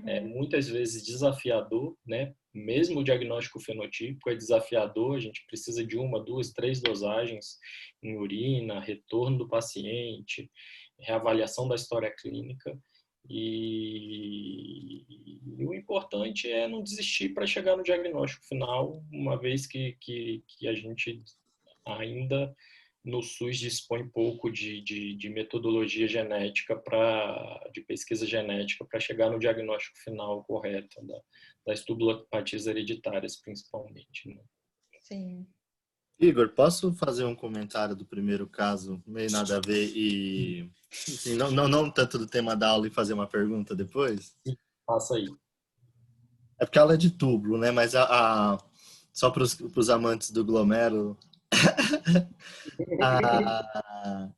é muitas vezes desafiador, né? Mesmo o diagnóstico fenotípico é desafiador, a gente precisa de 1, 2, 3 dosagens em urina, retorno do paciente, reavaliação da história clínica, E o importante é não desistir para chegar no diagnóstico final, uma vez que a gente ainda no SUS dispõe pouco de metodologia genética de pesquisa genética para chegar no diagnóstico final correto das tubulopatias hereditárias, principalmente, né? Sim. Igor, posso fazer um comentário do primeiro caso, meio nada a ver, e assim, não tanto do tema da aula, e fazer uma pergunta depois? Passa aí. É porque ela é de tubo, né? Mas só para os amantes do glomérulo, a-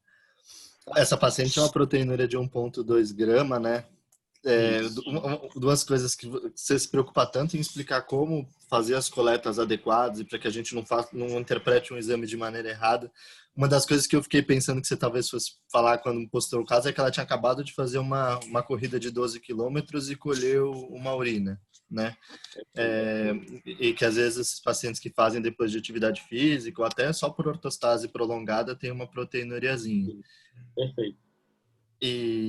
essa paciente tem uma proteinúria de 1,2 grama, né? Duas coisas que você se preocupa tanto em explicar como fazer as coletas adequadas e para que a gente não interprete um exame de maneira errada. Uma das coisas que eu fiquei pensando que você talvez fosse falar quando postou o caso é que ela tinha acabado de fazer uma corrida de 12 quilômetros e colheu uma urina, né? E que às vezes esses pacientes que fazem depois de atividade física ou até só por ortostase prolongada tem uma proteinúriazinha. Perfeito. E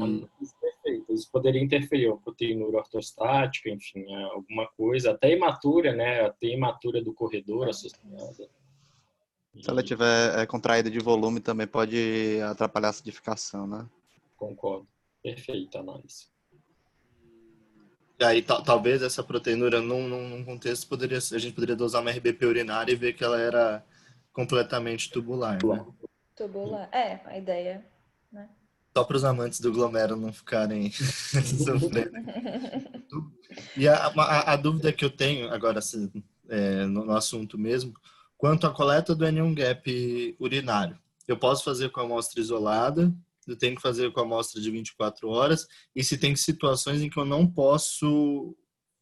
Perfeito. Isso poderia interferir com proteinúria ortostática, enfim, alguma coisa, até hematura, né? Até hematura do corredor associada. Se ela tiver contraída de volume, também pode atrapalhar a acidificação, né? Concordo. Perfeita análise. E aí, talvez essa proteinúria, num contexto, a gente poderia dosar uma RBP urinária e ver que ela era completamente tubular, né? Tubular. A ideia, né? Só para os amantes do glomérulo não ficarem sofrendo. E a dúvida que eu tenho, agora, assim, no assunto mesmo, quanto à coleta do anion gap urinário. Eu posso fazer com a amostra isolada, eu tenho que fazer com a amostra de 24 horas, e se tem situações em que eu não posso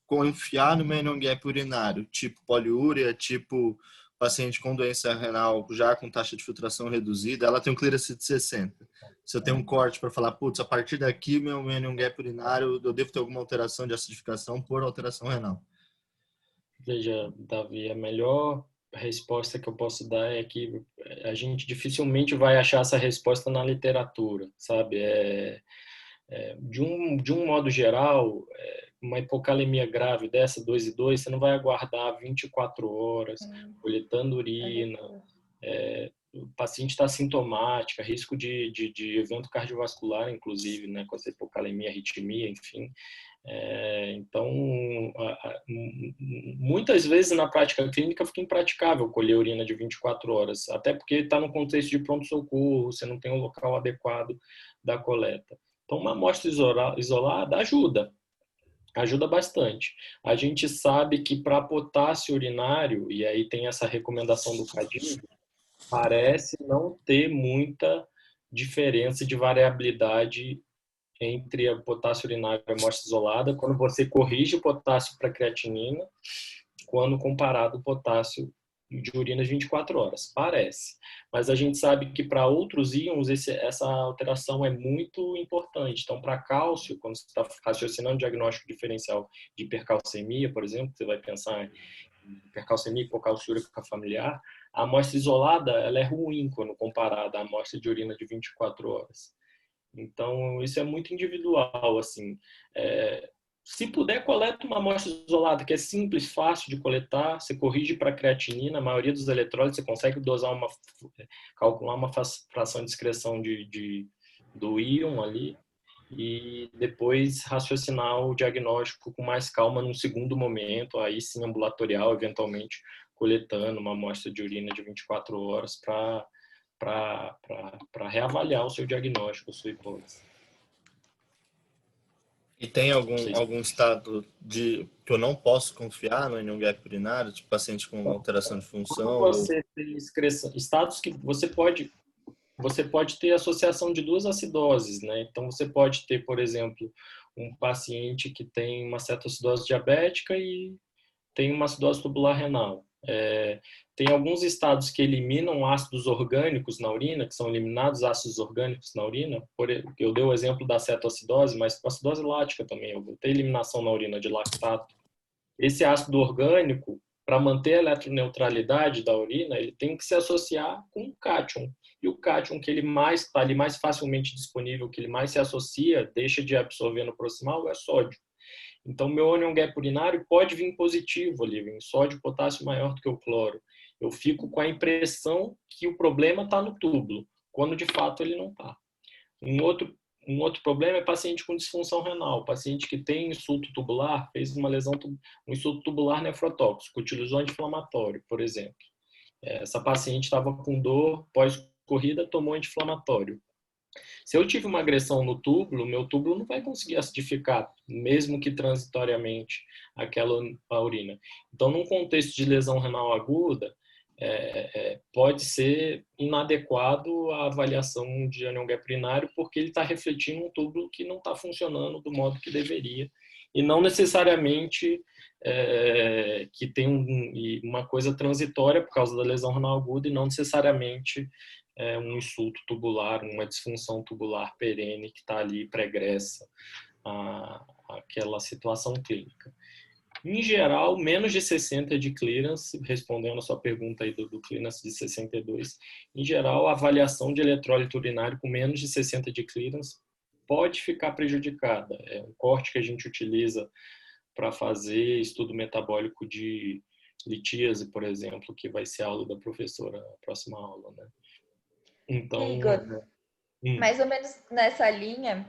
confiar no meu anion gap urinário, tipo poliúria, tipo paciente com doença renal já com taxa de filtração reduzida, ela tem um clearance de 60. Se eu tenho um corte para falar, putz, a partir daqui meu anion gap urinário, eu devo ter alguma alteração de acidificação por alteração renal. Veja, Davi, a melhor resposta que eu posso dar é que a gente dificilmente vai achar essa resposta na literatura, sabe? De um modo geral, uma hipocalemia grave dessa, 2,2, você não vai aguardar 24 horas coletando urina, o paciente está sintomática, risco de evento cardiovascular, inclusive, né, com essa hipocalemia, arritmia, enfim. Então, muitas vezes na prática clínica fica impraticável colher urina de 24 horas, até porque está no contexto de pronto-socorro, você não tem um local adequado da coleta. Então, uma amostra isolada ajuda bastante. A gente sabe que para potássio urinário, e aí tem essa recomendação do CADIV, parece não ter muita diferença de variabilidade entre a potássio urinário e a amostra isolada quando você corrige o potássio para creatinina, quando comparado o potássio de urina de 24 horas. Parece. Mas a gente sabe que para outros íons essa alteração é muito importante. Então, para cálcio, quando você está raciocinando diagnóstico diferencial de hipercalcemia, por exemplo, você vai pensar em hipercalcemia hipocalciúrica familiar, a amostra isolada ela é ruim quando comparada à amostra de urina de 24 horas. Então, isso é muito individual, assim. Se puder, coleta uma amostra isolada, que é simples, fácil de coletar, você corrige para creatinina, a maioria dos eletrólitos você consegue calcular uma fração de excreção do íon ali, e depois raciocinar o diagnóstico com mais calma num segundo momento, aí sim ambulatorial, eventualmente coletando uma amostra de urina de 24 horas para reavaliar o seu diagnóstico, a sua hipótese. E tem algum estado que eu não posso confiar no anion gap urinário, tipo paciente com alteração de função? Você tem estados que você pode ter associação de duas acidoses, né? Então você pode ter, por exemplo, um paciente que tem uma cetoacidose diabética e tem uma acidose tubular renal. Tem alguns estados que eliminam ácidos orgânicos na urina, que são eliminados ácidos orgânicos na urina. Eu dei o exemplo da cetoacidose, mas com acidose lática também, eu vou ter eliminação na urina de lactato. Esse ácido orgânico, para manter a eletroneutralidade da urina, ele tem que se associar com cátion. e o cátion, que ele mais está ali mais facilmente disponível, que ele mais se associa, deixa de absorver no proximal, é sódio. Então, meu onion gap urinário pode vir positivo ali, vem sódio e potássio maior do que o cloro. Eu fico com a impressão que o problema está no túbulo, quando de fato ele não está. Um outro problema é paciente com disfunção renal, paciente que tem insulto tubular, fez uma lesão, um insulto tubular nefrotóxico, utilizou anti-inflamatório, por exemplo. Essa paciente estava com dor pós-corrida, tomou anti-inflamatório. Se eu tive uma agressão no túbulo, meu túbulo não vai conseguir acidificar, mesmo que transitoriamente, a urina. Então, num contexto de lesão renal aguda, pode ser inadequado a avaliação de onion gap urinário, porque ele está refletindo um túbulo que não está funcionando do modo que deveria. E não necessariamente que tem uma coisa transitória por causa da lesão renal aguda e não necessariamente um insulto tubular, uma disfunção tubular perene que está ali pregressa àquela situação clínica. Em geral, menos de 60 de clearance, respondendo a sua pergunta aí do clearance de 62, em geral, a avaliação de eletrólito urinário com menos de 60 de clearance pode ficar prejudicada. É um corte que a gente utiliza para fazer estudo metabólico de litíase, por exemplo, que vai ser a aula da professora, a próxima aula, né? Então, Igor, mais ou menos nessa linha,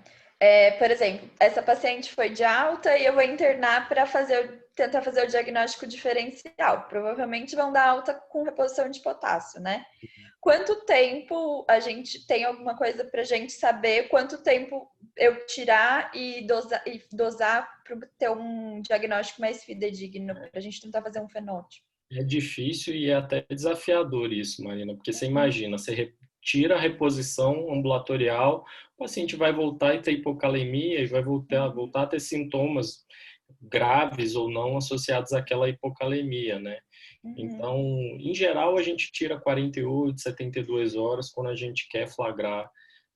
por exemplo, essa paciente foi de alta e eu vou internar para tentar fazer o diagnóstico diferencial. Provavelmente vão dar alta com reposição de potássio, né? Quanto tempo a gente tem alguma coisa para a gente saber quanto tempo eu tirar e dosar para ter um diagnóstico mais fidedigno, para a gente tentar fazer um fenótipo? É difícil e é até desafiador isso, Marina, porque você imagina, você tira a reposição ambulatorial, o paciente vai voltar a ter hipocalemia e vai voltar a ter sintomas graves ou não associados àquela hipocalemia, né? Então, em geral, a gente tira 48, 72 horas quando a gente quer flagrar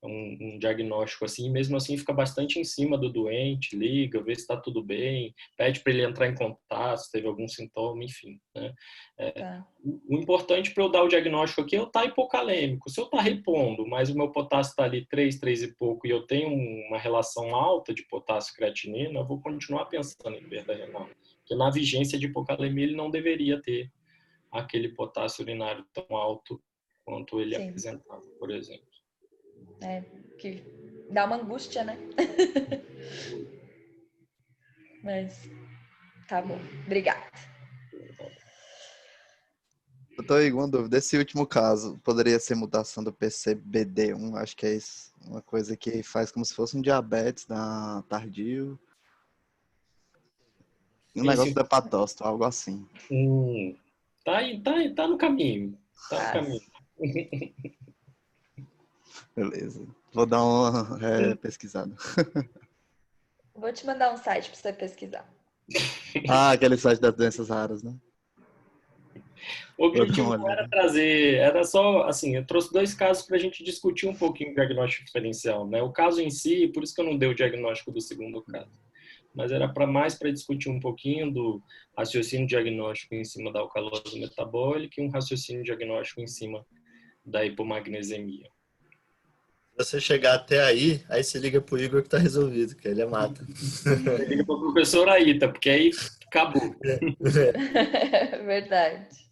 um diagnóstico assim, e mesmo assim fica bastante em cima do doente, liga, vê se está tudo bem, pede para ele entrar em contato, se teve algum sintoma, enfim, né? O importante para eu dar o diagnóstico aqui é eu estar hipocalêmico. Se eu estar repondo, mas o meu potássio está ali 3 e pouco, e eu tenho uma relação alta de potássio e creatinina, eu vou continuar pensando em perda renal. Porque na vigência de hipocalemia ele não deveria ter aquele potássio urinário tão alto quanto ele apresentava, por exemplo. Que dá uma angústia, né? Mas tá bom, obrigada. Doutor Igor, uma dúvida. Esse último caso poderia ser mutação do PCBD1? Acho que é isso. Uma coisa que faz como se fosse um diabetes tardio. Um negócio do hepatócito, algo assim. Tá no caminho. Tá no caminho. Beleza. Vou dar uma pesquisada. Vou te mandar um site para você pesquisar. Aquele site das doenças raras, né? O objetivo não era trazer, era só, assim, eu trouxe 2 casos para a gente discutir um pouquinho o diagnóstico diferencial, né? O caso em si, por isso que eu não dei o diagnóstico do segundo caso, mas era mais para discutir um pouquinho do raciocínio diagnóstico em cima da alcalose metabólica e um raciocínio diagnóstico em cima da hipomagnesemia. Se você chegar até aí você liga pro Igor que tá resolvido, que ele é mata. Você liga para o professor Aita, porque aí acabou. Verdade.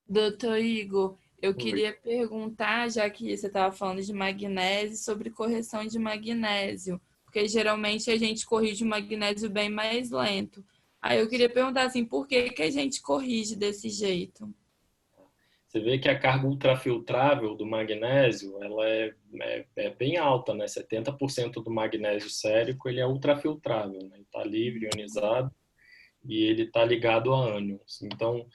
Doutor Igor, eu queria perguntar, já que você estava falando de magnésio, sobre correção de magnésio, porque geralmente a gente corrige o magnésio bem mais lento. Aí eu queria perguntar assim, por que a gente corrige desse jeito? Você vê que a carga ultrafiltrável do magnésio, ela é bem alta, né? 70% do magnésio sérico, ele é ultrafiltrável, né? Ele está livre, ionizado, e ele está ligado a ânions. Então,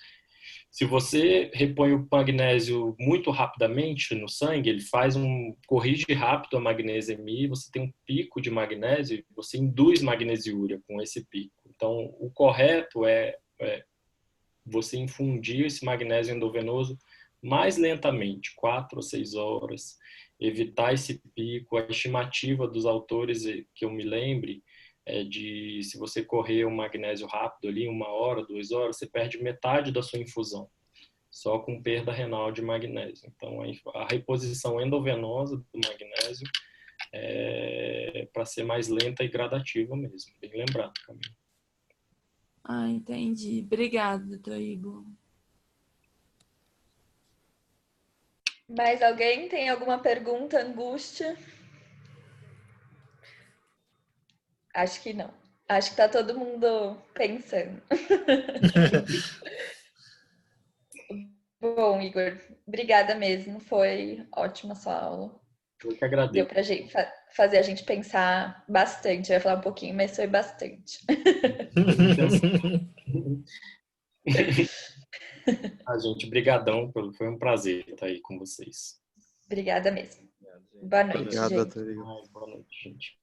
se você repõe o magnésio muito rapidamente no sangue, ele corrige rápido a magnesemia, você tem um pico de magnésio e você induz magnesiúria com esse pico. Então, o correto é você infundir esse magnésio endovenoso mais lentamente, 4 ou 6 horas, evitar esse pico. A estimativa dos autores, que eu me lembre, se você correr o magnésio rápido ali, 1 hora, 2 horas, você perde metade da sua infusão. só com perda renal de magnésio. Então, a reposição endovenosa do magnésio é para ser mais lenta e gradativa mesmo. Bem lembrado, Camila. Ah, entendi. Obrigada, doutor Igor. Mais alguém tem alguma pergunta, angústia? Acho que não. Acho que tá todo mundo pensando. Bom, Igor, obrigada mesmo. Foi ótima a sua aula. Eu que Deu agradeço. pra gente fazer a gente pensar bastante. Eu ia falar um pouquinho, mas foi bastante. Gente, brigadão. Foi um prazer estar aí com vocês. Obrigada mesmo. Boa noite, Obrigado, gente. doutor Igor. Boa noite, gente.